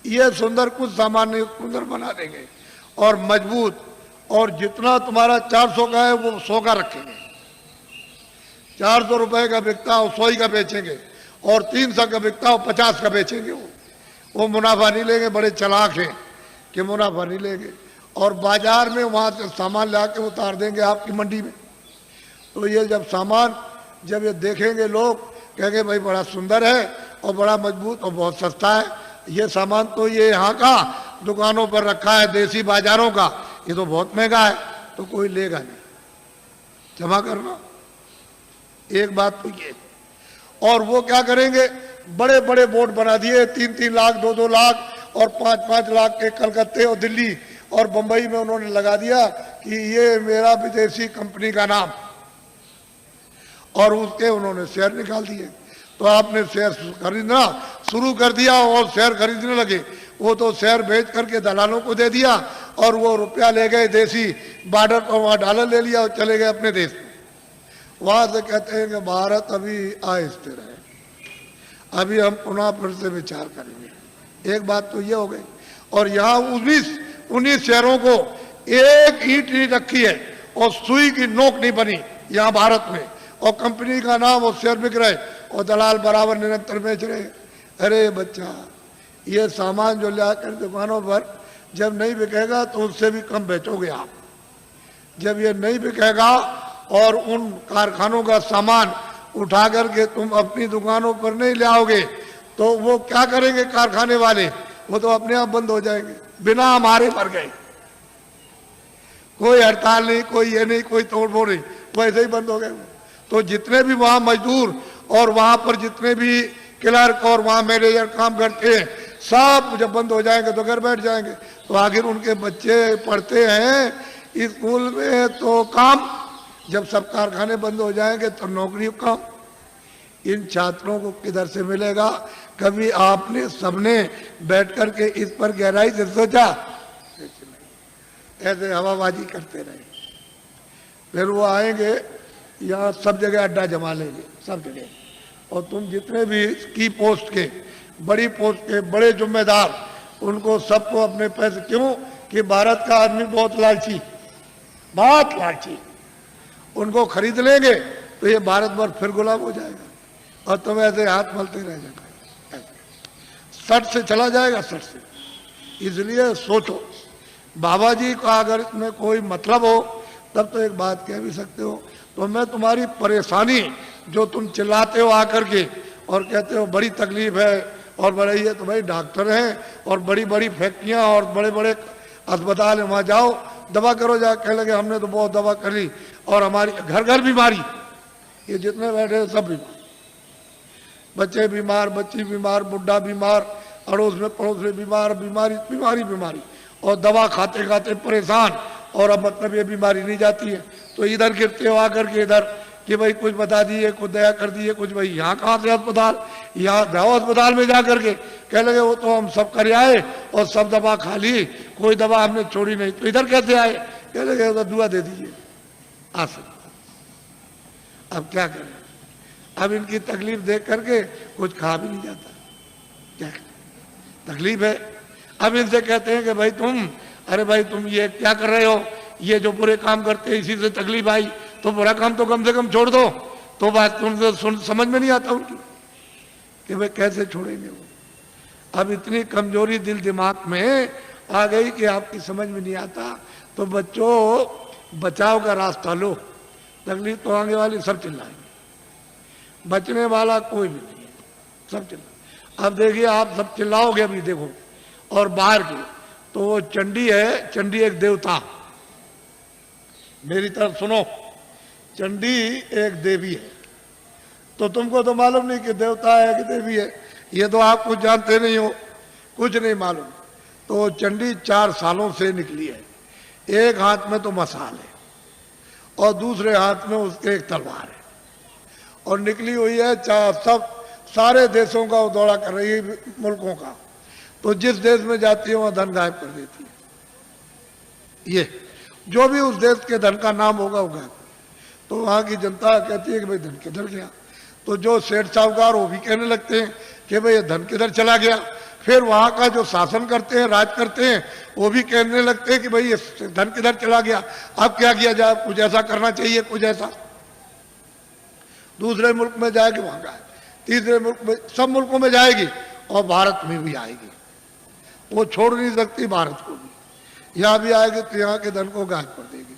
ये सुंदर कुछ सामान नहीं सुंदर बना देंगे और मजबूत, और जितना तुम्हारा 400 का है वो 100 का रखेंगे। 400 रुपए का बिकता हो 100 का बेचेंगे, और 300 का बिकता हो 50 का बेचेंगे। वो मुनाफा नहीं लेंगे, बड़े चालाक हैं कि मुनाफा नहीं लेंगे, और बाजार में वहाँ से सामान ला के उतार देंगे आपकी मंडी में। तो ये जब ये देखेंगे लोग कहेंगे भाई बड़ा सुंदर है और बड़ा मजबूत और बहुत सस्ता है, ये सामान तो ये यहाँ का दुकानों पर रखा है देसी बाजारों का, ये तो बहुत महंगा है, तो कोई लेगा नहीं। जमा करना एक बात तो ये। और वो क्या करेंगे, बड़े बड़े बोर्ड बना दिए, 3-3 लाख 2-2 लाख और 5-5 लाख के कलकत्ते और दिल्ली और बंबई में उन्होंने लगा दिया कि ये मेरा विदेशी कंपनी का नाम, और उसके उन्होंने शेयर निकाल दिए। तो आपने शेयर खरीदना शुरू कर दिया और शेयर खरीदने लगे, वो तो शेयर बेच करके दलालों को दे दिया और वो रुपया ले गए देसी बॉर्डर पर, वहाँ $1 ले लिया और चले गए अपने देश में। वहां से कहते हैं कि भारत अभी अस्थिर है, अभी हम पुनः फिर से विचार करेंगे। एक बात तो ये हो गई। और यहाँ 19 शहरों को एक ईंट नहीं रखी है और सुई की नोक नहीं बनी यहाँ भारत में, और कंपनी का नाम और शेयर बिक रहे और दलाल बराबर निरंतर बेच रहे। अरे बच्चा, ये सामान जो ला कर दुकानों पर जब नहीं बिकेगा तो उससे भी कम बेचोगे आप। जब ये नहीं बिकेगा और उन कारखानों का सामान उठा करके तुम अपनी दुकानों पर नहीं ले आओगे तो वो क्या करेंगे कारखाने वाले? वो तो अपने आप बंद हो जाएंगे, बिना हमारे मर गए। कोई हड़ताल नहीं, कोई ये नहीं, कोई तोड़फोड़ नहीं, वैसे ही बंद हो गए। तो जितने भी वहां मजदूर और वहां पर जितने भी क्लर्क और वहां मैनेजर काम करते हैं, सब जब बंद हो जाएंगे तो घर बैठ जाएंगे। तो आखिर उनके बच्चे पढ़ते हैं स्कूल में तो काम, जब सब कारखाने बंद हो जाएंगे तो नौकरी काम। इन छात्रों को किधर से मिलेगा? कभी आपने सबने बैठ कर के इस पर गहराई से सोचा? ऐसे हवाबाजी करते रहे। फिर वो आएंगे यहाँ सब जगह अड्डा जमा लेंगे, सब जगह। और तुम जितने भी की पोस्ट के, बड़ी पोस्ट के बड़े जिम्मेदार, उनको सबको अपने पैसे, क्यों कि भारत का आदमी बहुत लालची, बहुत लालची। उनको खरीद लेंगे तो ये भारत भर फिर गुलाम हो जाएगा और तुम ऐसे हाथ मलते रह जाएगा, सट से चला जाएगा, सट से। इसलिए सोचो, बाबा जी का अगर इसमें कोई मतलब हो तब तो एक बात कह भी सकते हो। तो मैं तुम्हारी परेशानी जो तुम चिल्लाते हो आकर के और कहते हो बड़ी तकलीफ है और बड़े, ये तो भाई डॉक्टर हैं और बड़ी बड़ी फैक्ट्रियां और बड़े बड़े अस्पताल है, वहाँ जाओ दवा करो। जा कह लगे हमने तो बहुत दवा कर ली और हमारी घर घर बीमारी, ये जितने बैठे सब बीमार, बच्चे बीमार, बच्ची बीमार, बुढ़ा बीमार, अड़ोस में पड़ोस में बीमार, बीमारी बीमारी बीमारी, और दवा खाते खाते परेशान। और अब मतलब ये बीमारी नहीं जाती है तो इधर गिरते हो आकर के इधर कि भाई कुछ बता दिए, कुछ दया कर दिए, कुछ भाई यहाँ कहाँ से अस्पताल, यहाँ जाओ अस्पताल में जा करके कह लगे वो तो हम सब कर आए और सब दवा खा ली, कोई दवा हमने छोड़ी नहीं। तो इधर कैसे आए? कह लगे तो दुआ दे दीजिए आ सकता। अब क्या करें? अब इनकी तकलीफ देख करके कुछ खा भी नहीं जाता, क्या तकलीफ है। अब इनसे कहते हैं कि भाई तुम, अरे भाई तुम ये क्या कर रहे हो, ये जो बुरे काम करते हैं इसी से तकलीफ आई, तो बुरा काम तो कम से कम छोड़ दो। तो बात तुमसे समझ में नहीं आता उनकी कि भाई कैसे छोड़ेंगे वो। अब इतनी कमजोरी दिल दिमाग में आ गई कि आपकी समझ में नहीं आता। तो बच्चों, बचाव का रास्ता लो। तकलीफ तो आने वाली, सब चिल्लाएंगे, बचने वाला कोई भी नहीं है, सब चिल्ला। अब देखिए आप सब चिल्लाओगे अभी देखो। और बाहर की तो वो चंडी है, चंडी एक देवता, मेरी तरफ सुनो, चंडी एक देवी है। तो तुमको तो मालूम नहीं कि देवता है कि देवी है, ये तो आप कुछ जानते नहीं हो, कुछ नहीं मालूम। तो चंडी 4 सालों से निकली है। एक हाथ में तो मसाल है और दूसरे हाथ में उसके एक तलवार है, और निकली हुई है सब सारे देशों का वो दौरा कर रही है, मुल्कों का। तो जिस देश में जाती है वहां धन गायब कर देती है। ये जो भी उस देश के धन का नाम होगा वो गायब। तो वहां की जनता कहती है कि भाई धन किधर गया? तो जो सेठ साहूकार वो भी कहने लगते हैं कि भाई ये धन किधर चला गया। फिर वहां का जो शासन करते हैं, राज करते हैं, वो भी कहने लगते हैं कि भाई ये धन किधर चला गया, अब क्या किया जाए, कुछ ऐसा करना चाहिए, कुछ ऐसा। दूसरे मुल्क में जाएगी वहां का, तीसरे मुल्क में, सब मुल्कों में जाएगी और भारत में भी आएगी। वो छोड़ नहीं सकती भारत को भी। यहाँ भी आएगी तो यहाँ के धन को गायब कर देगी।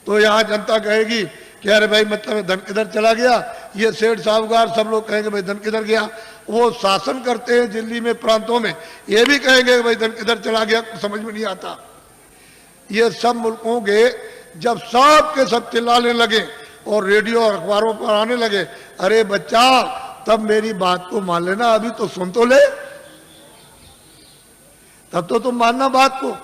तो यहाँ जनता कहेगी कि अरे भाई मतलब धन किधर चला गया। ये सेठ साहूकार सब लोग कहेंगे भाई धन किधर गया। वो शासन करते हैं दिल्ली में, प्रांतों में, ये भी कहेंगे भाई धन किधर चला गया, समझ में नहीं आता। ये सब मुल्कों के जब सब के सब चिल्लाने लगे और रेडियो और अखबारों पर आने लगे, अरे बच्चा तब मेरी बात को मान लेना, अभी तो सुन तो ले, तब तो तुम मानना बात को।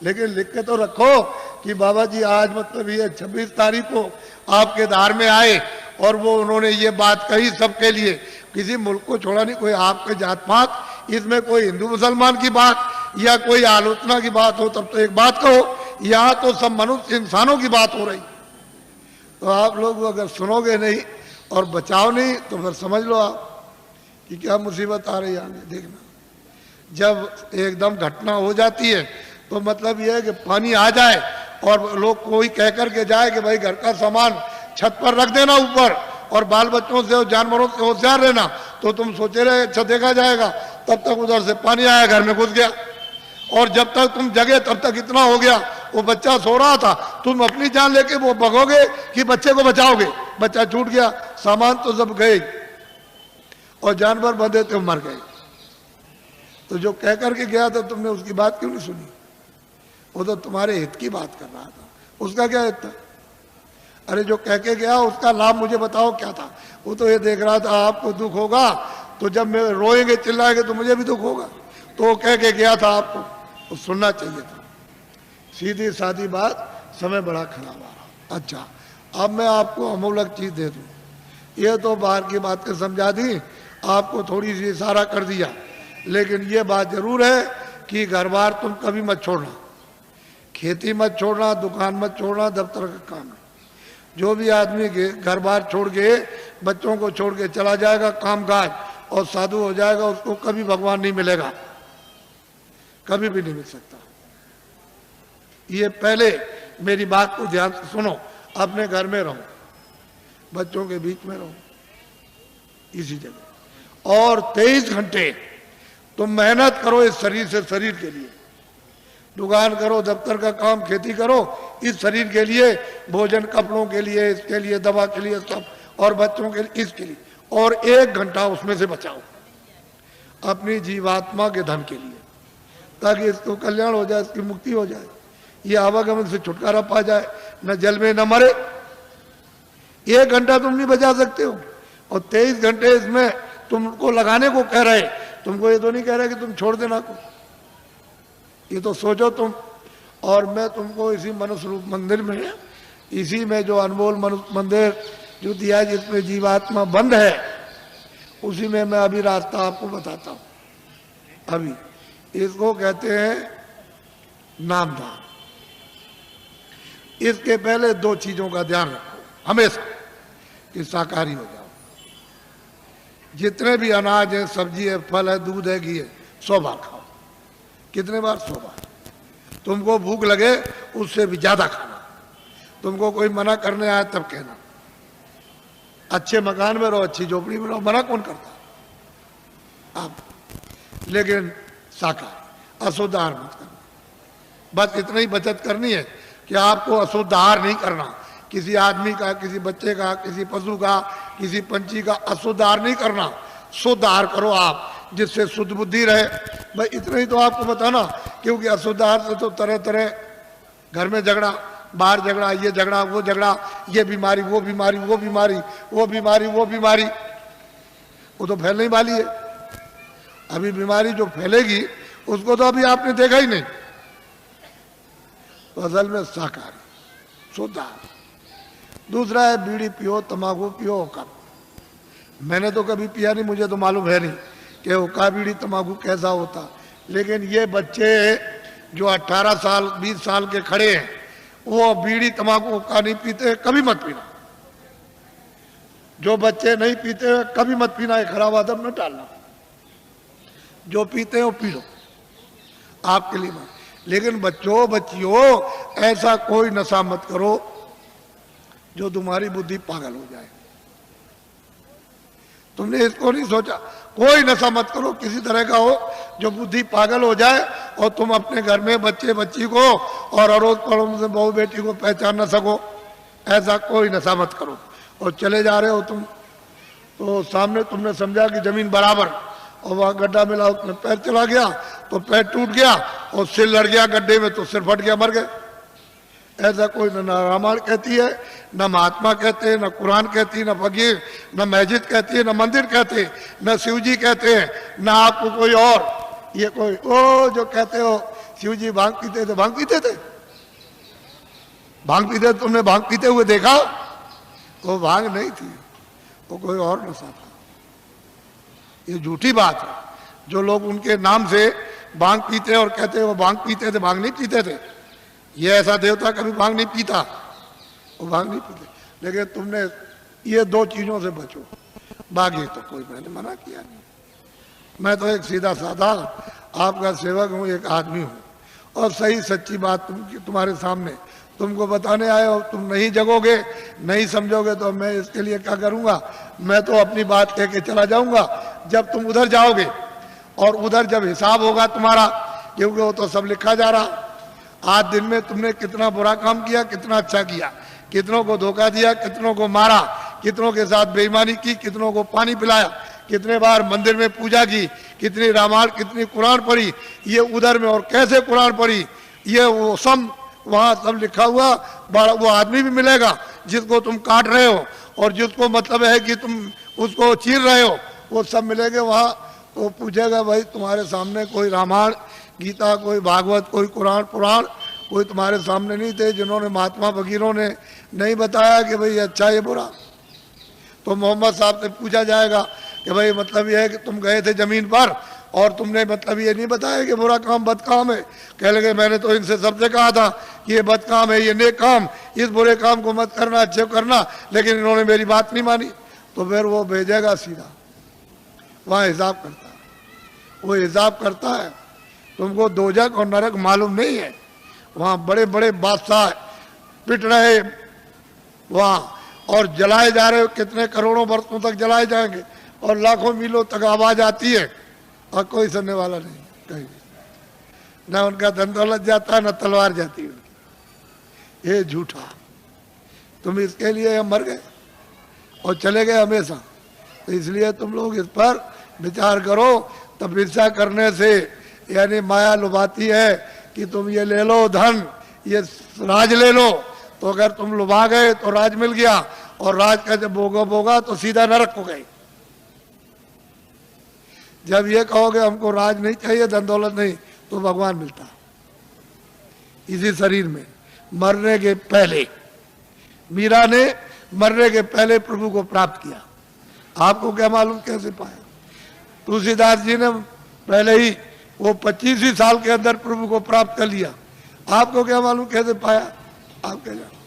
लेकिन लिख के तो रखो कि बाबा जी आज मतलब ये 26 तारीख को आपके धार में आए और वो उन्होंने ये बात कही सबके लिए। किसी मुल्क को छोड़ा नहीं, कोई आपके जात पात, इसमें कोई हिंदू मुसलमान की बात या कोई आलोचना की बात हो तब तो एक बात कहो। यहाँ तो सब मनुष्य इंसानों की बात हो रही। तो आप लोग अगर सुनोगे नहीं और बचाओ नहीं तो फिर समझ लो आप कि क्या मुसीबत आ रही है आगे देखना। जब एकदम घटना हो जाती है तो मतलब यह है कि पानी आ जाए और लोग कोई कह कर के जाए कि भाई घर का सामान छत पर रख देना ऊपर और बाल बच्चों से और जानवरों से होशियार रहना, तो तुम सोचे रहे अच्छा देखा जाएगा, तब तक उधर से पानी आया, घर में घुस गया। और जब तक तुम जगे तब तक इतना हो गया, वो बच्चा सो रहा था, तुम अपनी जान लेके वो भगोगे कि बच्चे को बचाओगे। बच्चा छूट गया, सामान तो सब गए और जानवर बंधे थे मर गए। तो जो कह करके गया था तुमने उसकी बात क्यों नहीं सुनी? वो तो तुम्हारे हित की बात कर रहा था, उसका क्या हित था? अरे जो कह के गया उसका लाभ मुझे बताओ क्या था? वो तो ये देख रहा था आपको दुख होगा तो जब मैं रोएंगे चिल्लाएंगे तो मुझे भी दुख होगा, तो वो कह के गया था आपको, तो सुनना चाहिए था। सीधी सादी बात, समय बड़ा खराब आ रहा। अच्छा अब मैं आपको अमूलक चीज दे दूं, ये तो बाहर की बातें समझा दी, आपको थोड़ी सी इशारा कर दिया, लेकिन ये बात जरूर है कि घर बार तुम कभी मत छोड़ना, खेती मत छोड़ना, दुकान मत छोड़ना, दफ्तर का काम है। जो भी आदमी घर बार छोड़ के बच्चों को छोड़ के चला जाएगा काम काज और साधु हो जाएगा, उसको कभी भगवान नहीं मिलेगा, कभी भी नहीं मिल सकता। ये पहले मेरी बात को ध्यान से सुनो, अपने घर में रहो, बच्चों के बीच में रहो, इसी जगह, और 23 घंटे तुम मेहनत करो इस शरीर से, शरीर के लिए दुकान करो, दफ्तर का काम, खेती करो, इस शरीर के लिए, भोजन कपड़ों के लिए, इसके लिए, दवा के लिए, सब, और बच्चों के लिए, इसके लिए, और 1 घंटा उसमें से बचाओ अपनी जीवात्मा के धन के लिए, ताकि इसको कल्याण हो जाए, इसकी मुक्ति हो जाए, ये आवागमन से छुटकारा पा जाए, न जल में न मरे। 1 घंटा तुम नहीं बचा सकते हो, और 23 घंटे इसमें तुमको लगाने को कह रहे, तुमको ये तो नहीं कह रहे कि तुम छोड़ देना को, ये तो सोचो तुम। और मैं तुमको इसी मनुष्य रूप मंदिर में, इसी में जो अनमोल मनुष्य मंदिर जो दिया है, जिसमें जीवात्मा बंद है, उसी में मैं अभी रास्ता आपको बताता हूं। अभी इसको कहते हैं नामदान। इसके पहले 2 चीजों का ध्यान रखो हमेशा कि शाकाहारी हो जाओ। जितने भी अनाज है, सब्जी है, फल है, दूध है, घी है, 100 बार खाओ। कितने बार? 100 बार। तुमको भूख लगे उससे भी ज्यादा खाना, तुमको कोई मना करने आए तब कहना। अच्छे मकान में रहो, अच्छी झोपड़ी में रहो, मना कौन करता आप? लेकिन शाकाहारी, अशुद्ध आहार मत करना। बस इतना ही बचत करनी है कि आपको अशुद्ध आहार नहीं करना, किसी आदमी का, किसी बच्चे का, किसी पशु का, किसी पंछी का अशुद्ध आहार नहीं करना। शुद्ध आहार करो आप, जिससे शुद्ध बुद्धि रहे। भाई इतना ही तो आपको बताना, क्योंकि अशुद्ध आहार से तो तरह तरह घर में झगड़ा, बाहर झगड़ा, ये झगड़ा, वो झगड़ा, ये बीमारी, वो बीमारी, वो बीमारी, वो बीमारी, वो बीमारी, वो तो फैलने वाली है। अभी बीमारी जो फैलेगी उसको तो अभी आपने देखा ही नहीं। तो असल में शाकाहारी, शुद्ध आहार। दूसरा है बीड़ी पियो, तंबाकू पियो, कब। मैंने तो कभी पिया नहीं, मुझे तो मालूम है नहीं कि हुक्का बीड़ी तंबाकू कैसा होता। लेकिन ये बच्चे जो 18 साल 20 साल के खड़े हैं, वो बीड़ी तंबाकू हुक्का नहीं पीते, कभी मत पीना। जो बच्चे नहीं पीते कभी मत पीना, ये खराब आदत न डालना। जो पीते हैं वो पी लो, आपके लिए मत। लेकिन बच्चों बच्चियों, ऐसा कोई नशा मत करो जो तुम्हारी बुद्धि पागल हो जाए। तुमने इसको नहीं सोचा? कोई नशा मत करो किसी तरह का हो जो बुद्धि पागल हो जाए और तुम अपने घर में बच्चे बच्ची को और अड़ोस पड़ोस में बहू बेटी को पहचान न सको। ऐसा कोई नशा मत करो। और चले जा रहे हो तुम, तो सामने तुमने समझा कि जमीन बराबर, और वहां गड्ढा मिला, उसमें पैर चला गया तो पैर टूट गया, और सिर लड़ गया गड्ढे में तो सिर फट गया, मर गए। ऐसा कोई न रामायण कहती है, न महात्मा कहते हैं, न कुरान कहती है, न फकीर, न मस्जिद कहती है, न मंदिर कहते, न शिव जी कहते हैं, न आपको कोई और। ये कोई ओ जो कहते हो शिव जी भांग पीते थे, भांग पीते थे, भांग पीते, तुमने भांग पीते हुए देखा? वो भांग नहीं थी, वो कोई और नशा था। ये झूठी बात है। जो लोग उनके नाम से भांग पीते और कहते वो भांग पीते थे, भांग नहीं पीते थे। ये ऐसा देवता कभी भांग नहीं पीता, वो भांग नहीं पीते। लेकिन तुमने ये 2 चीजों से बचो, बाकी तो कोई मैंने मना किया नहीं। मैं तो एक सीधा साधा आपका सेवक हूँ, एक आदमी हूँ, और सही सच्ची बात तुम्हारे सामने तुमको बताने आए हो। तुम नहीं जगोगे, नहीं समझोगे तो मैं इसके लिए क्या करूँगा? मैं तो अपनी बात कह के चला जाऊँगा। जब तुम उधर जाओगे और उधर जब हिसाब होगा तुम्हारा, क्योंकि वो तो सब लिखा जा रहा, आज दिन में तुमने कितना बुरा काम किया, कितना अच्छा किया, कितनों को धोखा दिया, कितनों को मारा, कितनों के साथ बेईमानी की, कितनों को पानी पिलाया, कितने बार मंदिर में पूजा की, कितनी रामायण, कितनी कुरान पढ़ी, ये उधर में, और कैसे कुरान पढ़ी, ये वो सब वहाँ सब लिखा हुआ। बड़ा वो आदमी भी मिलेगा जिसको तुम काट रहे हो, और जिसको मतलब है कि तुम उसको चीर रहे हो, वो सब मिलेंगे वहाँ। तो पूछेगा भाई तुम्हारे सामने कोई रामायण गीता, कोई भागवत, कोई कुरान पुराण, कोई तुम्हारे सामने नहीं थे जिन्होंने महात्मा फकीरों ने नहीं बताया कि भाई अच्छा ये बुरा? तो मोहम्मद साहब से पूछा जाएगा कि भाई मतलब ये है कि तुम गए थे जमीन पर और तुमने मतलब ये नहीं बताया कि बुरा काम बद काम है? कह लगे मैंने तो इनसे सबसे कहा था कि ये बद काम है, ये नेक काम, इस बुरे काम को मत करना, अच्छे करना, लेकिन इन्होंने मेरी बात नहीं मानी। तो फिर वो भेजेगा सीधा, वहाँ हिसाब करता है, वो हिसाब करता है। तुमको दोजख और नरक मालूम नहीं है, वहाँ बड़े बड़े बादशाह पिट रहे वहाँ और जलाए जा रहे हो, कितने करोड़ों वर्षों तक जलाए जाएंगे और लाखों मीलों तक आवाज आती है और कोई सुनने वाला नहीं कहीं, न उनका धन दौलत जाता न तलवार जाती उनकी। ये झूठा, तुम इसके लिए मर गए और चले गए हमेशा। तो इसलिए तुम लोग इस पर विचार करो। तपस्या करने से यानी माया लुभाती है कि तुम ये ले लो धन, ये राज ले लो, तो अगर तुम लुभा गए तो राज मिल गया, और राज का जब भोगा तो सीधा नरक हो गए। जब ये कहोगे हमको राज नहीं चाहिए, धन दौलत नहीं, तो भगवान मिलता इसी शरीर में मरने के पहले। मीरा ने मरने के पहले प्रभु को प्राप्त किया, आपको क्या मालूम कैसे पाया? तुलसीदास जी ने पहले ही वो 25 ही साल के अंदर प्रभु को प्राप्त कर लिया, आपको क्या मालूम कैसे पाया? आप क्या जानो?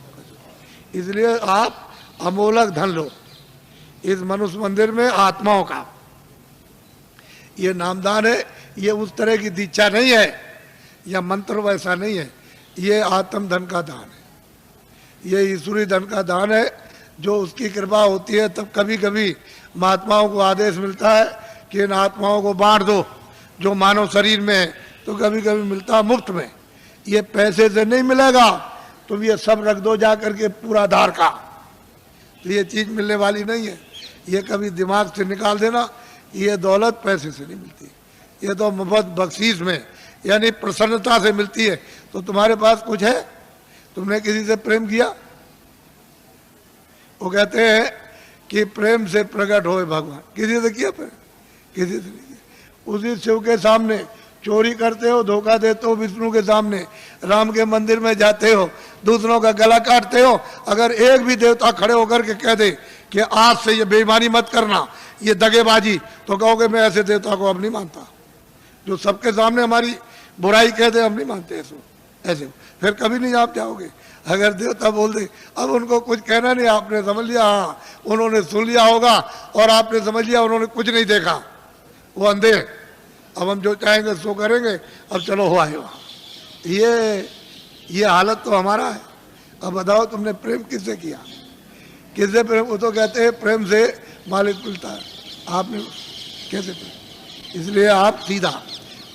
इसलिए आप अमोलक धन लो इस मनुष्य मंदिर में आत्माओं का। ये नामदान है, ये उस तरह की दीक्षा नहीं है या मंत्र वैसा नहीं है, ये आत्म धन का दान है, ये ईश्वरी धन का दान है। जो उसकी कृपा होती है तब कभी कभी महात्माओं को आदेश मिलता है कि इन आत्माओं को बांट दो जो मानव शरीर में है, तो कभी कभी मिलता मुफ्त में। ये पैसे से नहीं मिलेगा, तुम ये सब रख दो जा करके पूरा धार का, तो ये चीज मिलने वाली नहीं है। ये कभी दिमाग से निकाल देना, ये दौलत पैसे से नहीं मिलती, ये तो मुफ्त बख्शीश में यानी प्रसन्नता से मिलती है। तो तुम्हारे पास कुछ है, तुमने किसी से प्रेम किया? वो कहते हैं कि प्रेम से प्रकट होए भगवान। किसी से किया प्रेम? किसी से नहीं किया। उसी शिव के सामने चोरी करते हो, धोखा देते हो, विष्णु के सामने राम के मंदिर में जाते हो, दूसरों का गला काटते हो। अगर एक भी देवता खड़े होकर के कह दे कि आज से ये बेईमानी मत करना, ये दगेबाजी, तो कहोगे मैं ऐसे देवता को अब नहीं मानता। जो सबके सामने हमारी बुराई कहते हम नहीं मानते ऐसे, फिर कभी नहीं आप जाओगे। अगर देवता बोल दे, अब उनको कुछ कहना नहीं, आपने समझ लिया, हाँ उन्होंने सुन लिया होगा और आपने समझ लिया उन्होंने कुछ नहीं देखा, वो अंधे, अब हम जो चाहेंगे सो करेंगे, अब चलो हो आए वहाँ। ये हालत तो हमारा है। अब बताओ तुमने प्रेम किससे किया? किससे प्रेम? वो तो कहते हैं प्रेम से मालिक मिलता है, आपने कैसे प्रेम? इसलिए आप सीधा,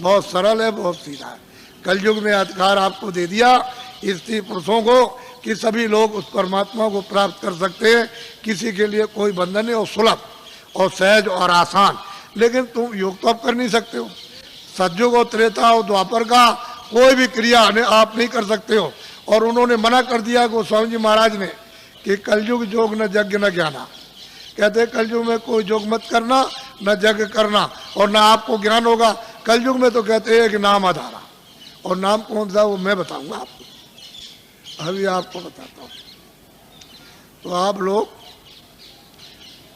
बहुत सरल है, बहुत सीधा है। कलयुग में अधिकार आपको दे दिया स्त्री पुरुषों को कि सभी लोग उस परमात्मा को प्राप्त कर सकते हैं, किसी के लिए कोई बंधन नहीं, और सुलभ और सहज और आसान। लेकिन तुम योग तो आप कर नहीं सकते हो, सतयुग और त्रेता और द्वापर का कोई भी क्रिया आप नहीं कर सकते हो। और उन्होंने मना कर दिया गोस्वामी जी महाराज ने कि कलयुग जोग न यज्ञ न ज्ञाना, कहते कलयुग में कोई जोग मत करना, न यज्ञ करना, और न आपको ज्ञान होगा। कलयुग में तो कहते हैं कि नाम आधारा, और नाम कौन सा वो मैं बताऊंगा आपको, अभी आपको बताता हूँ। तो आप लोग,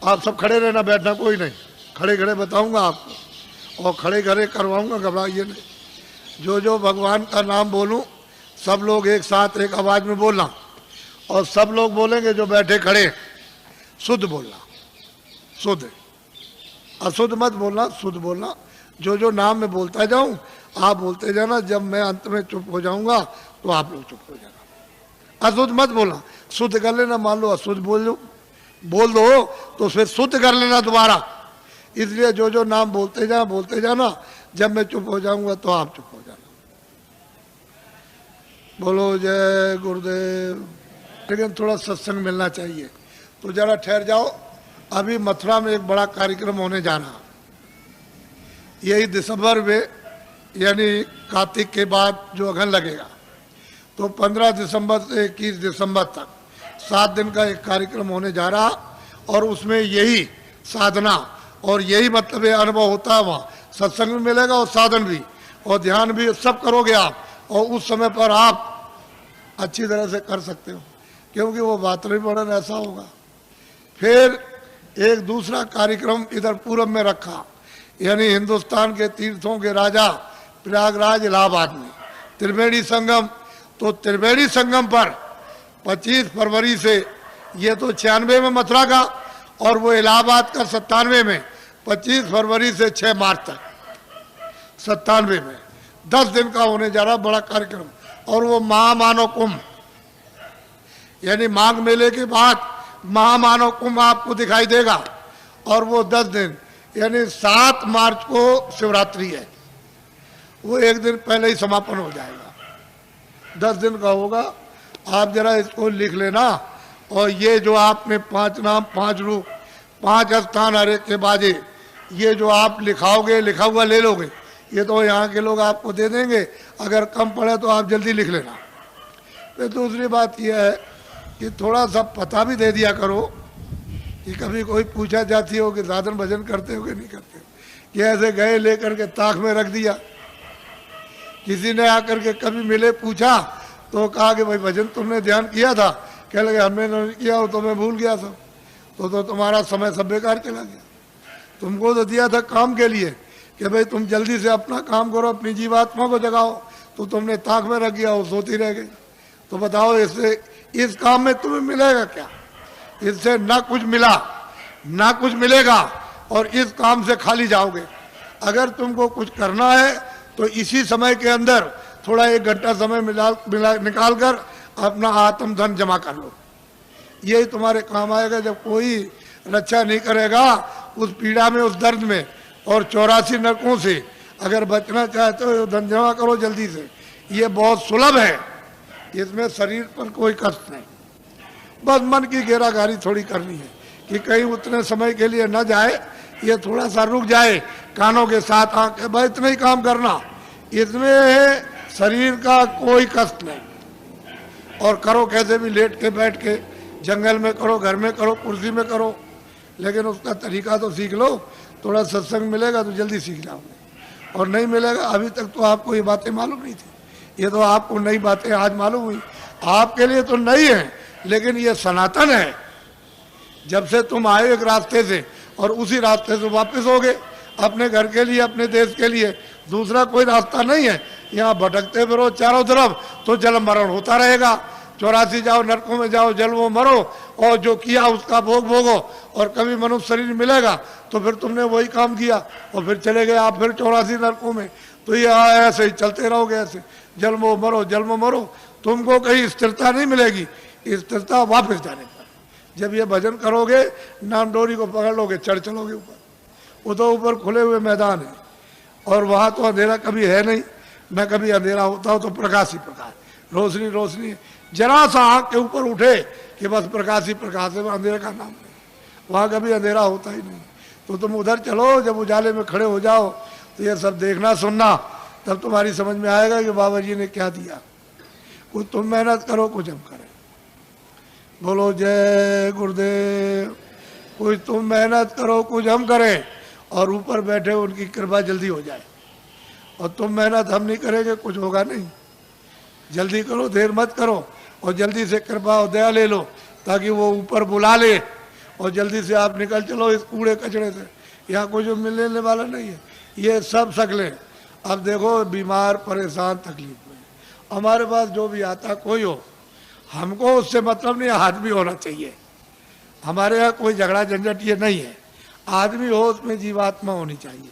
आप सब खड़े रहना, बैठना कोई नहीं, खड़े खड़े बताऊंगा आपको और खड़े खड़े करवाऊंगा, घबराइए नहीं। जो जो भगवान का नाम बोलूं सब लोग एक साथ एक आवाज में बोलना, और सब लोग बोलेंगे जो बैठे खड़े, शुद्ध बोलना, शुद्ध। अशुद्ध मत बोलना, शुद्ध बोलना। जो जो नाम मैं बोलता जाऊं आप बोलते जाना, जब मैं अंत में चुप हो जाऊंगा तो आप लोग चुप हो जाना। अशुद्ध मत बोलना, शुद्ध कर लेना। मान लो अशुद्ध बोल दो तो फिर शुद्ध कर लेना दोबारा। इसलिए जो जो नाम बोलते जाना, जब मैं चुप हो जाऊंगा तो आप चुप हो जाना। बोलो जय गुरुदेव। लेकिन थोड़ा सत्संग मिलना चाहिए, तो जरा ठहर जाओ। अभी मथुरा में एक बड़ा कार्यक्रम होने जाना, यही दिसंबर में, यानी कार्तिक के बाद जो अगन लगेगा, तो 15 दिसंबर से 21 दिसंबर तक 7 दिन का एक कार्यक्रम होने जा रहा। और उसमें यही साधना और यही मतलब अनुभव होता है। वहाँ सत्संग भी मिलेगा और साधन भी और ध्यान भी, सब करोगे आप। और उस समय पर आप अच्छी तरह से कर सकते हो, क्योंकि वो वातावरण ऐसा होगा। फिर एक दूसरा कार्यक्रम इधर पूरब में रखा, यानी हिंदुस्तान के तीर्थों के राजा प्रयागराज इलाहाबाद में त्रिवेणी संगम। तो त्रिवेणी संगम पर 25 फरवरी से, ये तो 96 में मथुरा का, और वो इलाहाबाद का 97 में, 25 फरवरी से 6 मार्च तक 97 में 10 दिन का होने जा रहा बड़ा कार्यक्रम। और वो महामानव कुंभ, यानी माघ मेले के बाद महामानव कुंभ आपको दिखाई देगा। और वो 10 दिन, यानी 7 मार्च को शिवरात्रि है, वो एक दिन पहले ही समापन हो जाएगा। 10 दिन का होगा। आप जरा इसको लिख लेना। और ये जो आपने 5 नाम, 5 रूप, 5 स्थान हरे के बाजे, ये जो आप लिखाओगे, लिखा हुआ ले लोगे, ये तो यहाँ के लोग आपको दे देंगे। अगर कम पड़े तो आप जल्दी लिख लेना। फिर दूसरी बात यह है कि थोड़ा सा पता भी दे दिया करो, कि कभी कोई पूछा जाती हो कि साधन भजन करते हो कि नहीं करते हो। कि ऐसे गए लेकर के ताक में रख दिया। किसी ने आकर के कभी मिले, पूछा तो कहा कि भाई भजन तुमने ध्यान किया था? कह लगे हमने नहीं किया हो तो मैं भूल गया सब। तो तुम्हारा समय सब बेकार चला गया। तुमको तो दिया था काम के लिए कि भाई तुम जल्दी से अपना काम करो, अपनी जीवात्मा को जगाओ, तो तुमने ताक में रख दिया, वो सोती रह गई। तो बताओ इससे, इस काम में तुम्हें मिलेगा क्या? इससे ना कुछ मिला ना कुछ मिलेगा, और इस काम से खाली जाओगे। अगर तुमको कुछ करना है तो इसी समय के अंदर थोड़ा 1 घंटा समय निकाल कर अपना आत्म धन जमा कर लो। यही तुम्हारे काम आएगा। जब कोई रक्षा नहीं करेगा उस पीड़ा में, उस दर्द में, और 84 नरकों से अगर बचना चाहते हो, धन जमा करो जल्दी से। ये बहुत सुलभ है, इसमें शरीर पर कोई कष्ट नहीं। बस मन की घेराघारी थोड़ी करनी है कि कहीं उतने समय के लिए न जाए, ये थोड़ा सा रुक जाए, कानों के साथ आंखें, बस इतना ही काम करना। इसमें शरीर का कोई कष्ट नहीं। और करो कैसे भी, लेट के बैठ के, जंगल में करो, घर में करो, कुर्सी में करो, लेकिन उसका तरीका तो सीख लो। थोड़ा सत्संग मिलेगा तो जल्दी सीख जाओगे, और नहीं मिलेगा। अभी तक तो आपको ये बातें मालूम नहीं थी, ये तो आपको नई बातें आज मालूम हुई। आपके लिए तो नई है, लेकिन ये सनातन है। जब से तुम आए एक रास्ते से, और उसी रास्ते से वापस हो गए अपने घर के लिए, अपने देश के लिए। दूसरा कोई रास्ता नहीं है। यहाँ भटकते फिरो चारों तरफ तो जल मरण होता रहेगा। 84 जाओ, नरकों में जाओ, जल वो मरो, और जो किया उसका भोग भोगो। और कभी मनुष्य शरीर मिलेगा तो फिर तुमने वही काम किया और फिर चले गए आप फिर 84 नरकों में। तो ये ऐसे ही चलते रहोगे, ऐसे जन्म मरो, जन्म मरो। तुमको कहीं स्थिरता नहीं मिलेगी। स्थिरता वापस जाने पर, जब ये भजन करोगे, नाम डोरी को पकड़ लोगे, चढ़ चलोगे ऊपर। वो तो ऊपर खुले हुए मैदान है, और वहाँ तो अंधेरा कभी है नहीं, न कभी अंधेरा होता हो तो प्रकाश ही प्रकाश, रोशनी रोशनी। जरा सा आँख के ऊपर उठे कि बस प्रकाश ही प्रकाश है, अंधेरे का नाम नहीं। वहाँ कभी अंधेरा होता ही नहीं। तो तुम उधर चलो, जब उजाले में खड़े हो जाओ तो ये सब देखना सुनना, तब तुम्हारी समझ में आएगा कि बाबा जी ने क्या दिया। कुछ तुम मेहनत करो, कुछ हम करें। बोलो जय गुरुदेव। कुछ तुम मेहनत करो, कुछ हम करें, और ऊपर बैठे उनकी कृपा जल्दी हो जाए। और तुम मेहनत हम नहीं करेंगे, कुछ होगा नहीं। जल्दी करो, देर मत करो, और जल्दी से कृपा और दया ले लो, ताकि वो ऊपर बुला ले, और जल्दी से आप निकल चलो इस कूड़े कचड़े से। यहाँ कोई जो मिलने वाला नहीं है, ये सब शकलें। अब देखो, बीमार, परेशान, तकलीफ में, हमारे पास जो भी आता कोई हो, हमको उससे मतलब नहीं, हाथ भी होना चाहिए। हमारे यहाँ कोई झगड़ा झंझट ये नहीं है। आदमी हो उसमें जीवात्मा होनी चाहिए।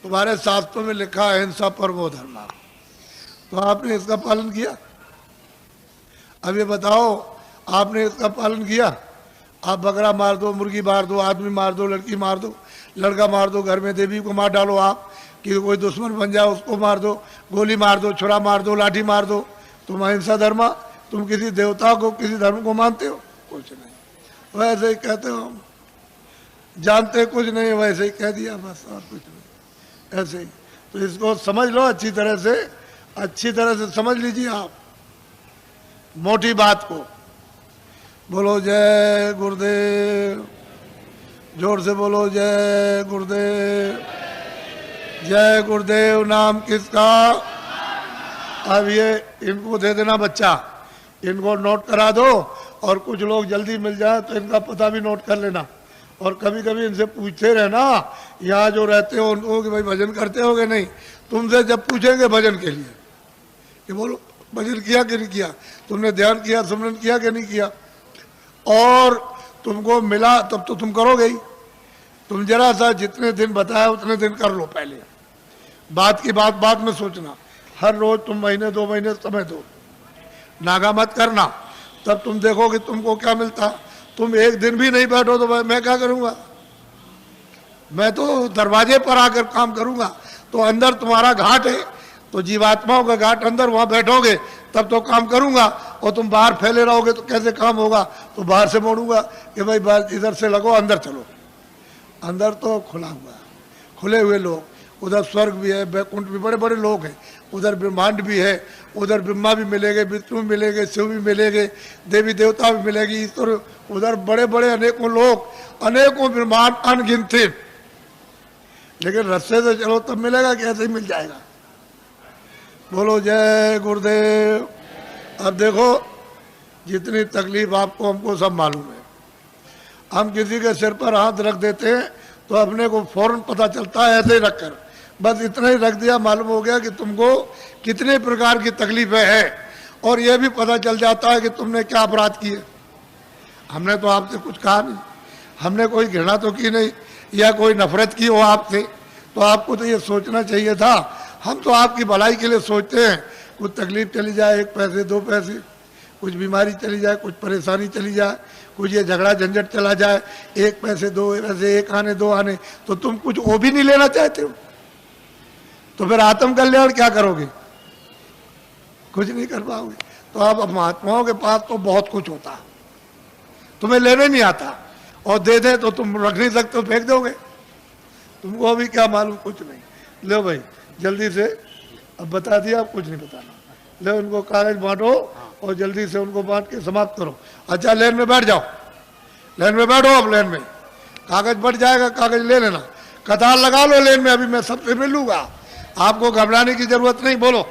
तुम्हारे शास्त्रों में लिखा है अहिंसा परमो धर्म, तो आपने इसका पालन किया? अब ये बताओ, आपने इसका पालन किया? आप बकरा मार दो, मुर्गी मार दो, आदमी मार दो, लड़की मार दो, लड़का मार दो, घर में देवी को मार डालो, आप कि कोई दुश्मन बन जाए उसको मार दो, गोली मार दो, छुरा मार दो, लाठी मार दो, तुम अहिंसा धर्म? तुम किसी देवता को, किसी धर्म को मानते हो? कुछ नहीं, वैसे ही कहते हो, हम जानते कुछ नहीं, वैसे ही कह दिया बस, और कुछ नहीं, ऐसे ही। तो इसको समझ लो अच्छी तरह से समझ लीजिए आप मोटी बात को। बोलो जय गुरुदेव, जोर से बोलो जय गुरुदेव। जय गुरुदेव नाम किसका? अब ये इनको दे देना बच्चा, इनको नोट करा दो, और कुछ लोग जल्दी मिल जाए तो इनका पता भी नोट कर लेना। और कभी कभी इनसे पूछते रहना, यहाँ जो रहते हो उनको, कि भाई भजन करते हो कि नहीं। तुमसे जब पूछेंगे भजन के लिए, कि बोलो भजन किया कि नहीं किया, तुमने ध्यान किया, सुमरन किया कि नहीं किया, और तुमको मिला तब तो तुम करोगे ही। तुम जरा सा जितने दिन बताया उतने दिन कर लो पहले, बात की बात बाद में सोचना। हर रोज तुम महीने 2 महीने समय दो, नागा मत करना, तब तुम देखोगे तुमको क्या मिलता। तुम एक दिन भी नहीं बैठो तो मैं क्या करूंगा? मैं तो दरवाजे पर आकर काम करूंगा। तो अंदर तुम्हारा घाट है, तो जीवात्माओं का घाट अंदर, वहां बैठोगे तब तो काम करूंगा। और तुम बाहर फैले रहोगे तो कैसे काम होगा? तो बाहर से मोड़ूंगा कि भाई बाहर इधर से लगो, अंदर चलो। अंदर तो खुला हुआ, खुले हुए लोग, उधर स्वर्ग भी है, बैकुंठ भी, बड़े बड़े लोग हैं, उधर ब्रह्मांड भी है, उधर ब्रह्मा भी मिलेंगे, विष्णु भी मिलेंगे, शिव भी मिलेंगे, देवी देवता भी मिलेगी, ईश्वर, उधर बड़े बड़े अनेकों लोग, अनेकों ब्रह्मांड अनगिनते। लेकिन रास्ते से चलो तब मिलेगा, कैसे ही मिल जाएगा। बोलो जय गुरुदेव। अब देखो, जितनी तकलीफ आपको हमको सब मालूम है। हम किसी के सिर पर हाथ रख देते हैं तो अपने को फौरन पता चलता है, ऐसे ही रखकर बस इतना ही रख दिया, मालूम हो गया कि तुमको कितने प्रकार की तकलीफें हैं, और यह भी पता चल जाता है कि तुमने क्या अपराध किए। हमने तो आपसे कुछ कहा नहीं, हमने कोई घृणा तो की नहीं, या कोई नफरत की हो आपसे, तो आपको तो ये सोचना चाहिए था। हम तो आपकी भलाई के लिए सोचते हैं, कुछ तकलीफ चली जाए, 1 पैसे 2 पैसे, कुछ बीमारी चली जाए, कुछ परेशानी चली जाए, कुछ ये झगड़ा झंझट चला जाए, 1 पैसे 2 पैसे, 1 आने 2 आने, तो तुम कुछ वो भी नहीं लेना चाहते हो। तो फिर आत्म कल्याण क्या करोगे? कुछ नहीं कर पाओगे। तो अब महात्माओं के पास तो बहुत कुछ होता है, तुम्हें लेने नहीं आता, और दे दे तो तुम रख नहीं सकते, फेंक दोगे। तुमको अभी क्या मालूम, कुछ नहीं। लो भाई जल्दी से, अब बता दिया, अब कुछ नहीं बताना। ले उनको कागज बांटो और जल्दी से उनको बांट के समाप्त करो। अच्छा लाइन में बैठ जाओ, लाइन में बैठो, अब लाइन में कागज बट जाएगा, कागज ले लेना, कतार लगा लो लाइन में। अभी मैं सबसे मिलूंगा, आपको घबराने की जरूरत नहीं। बोलो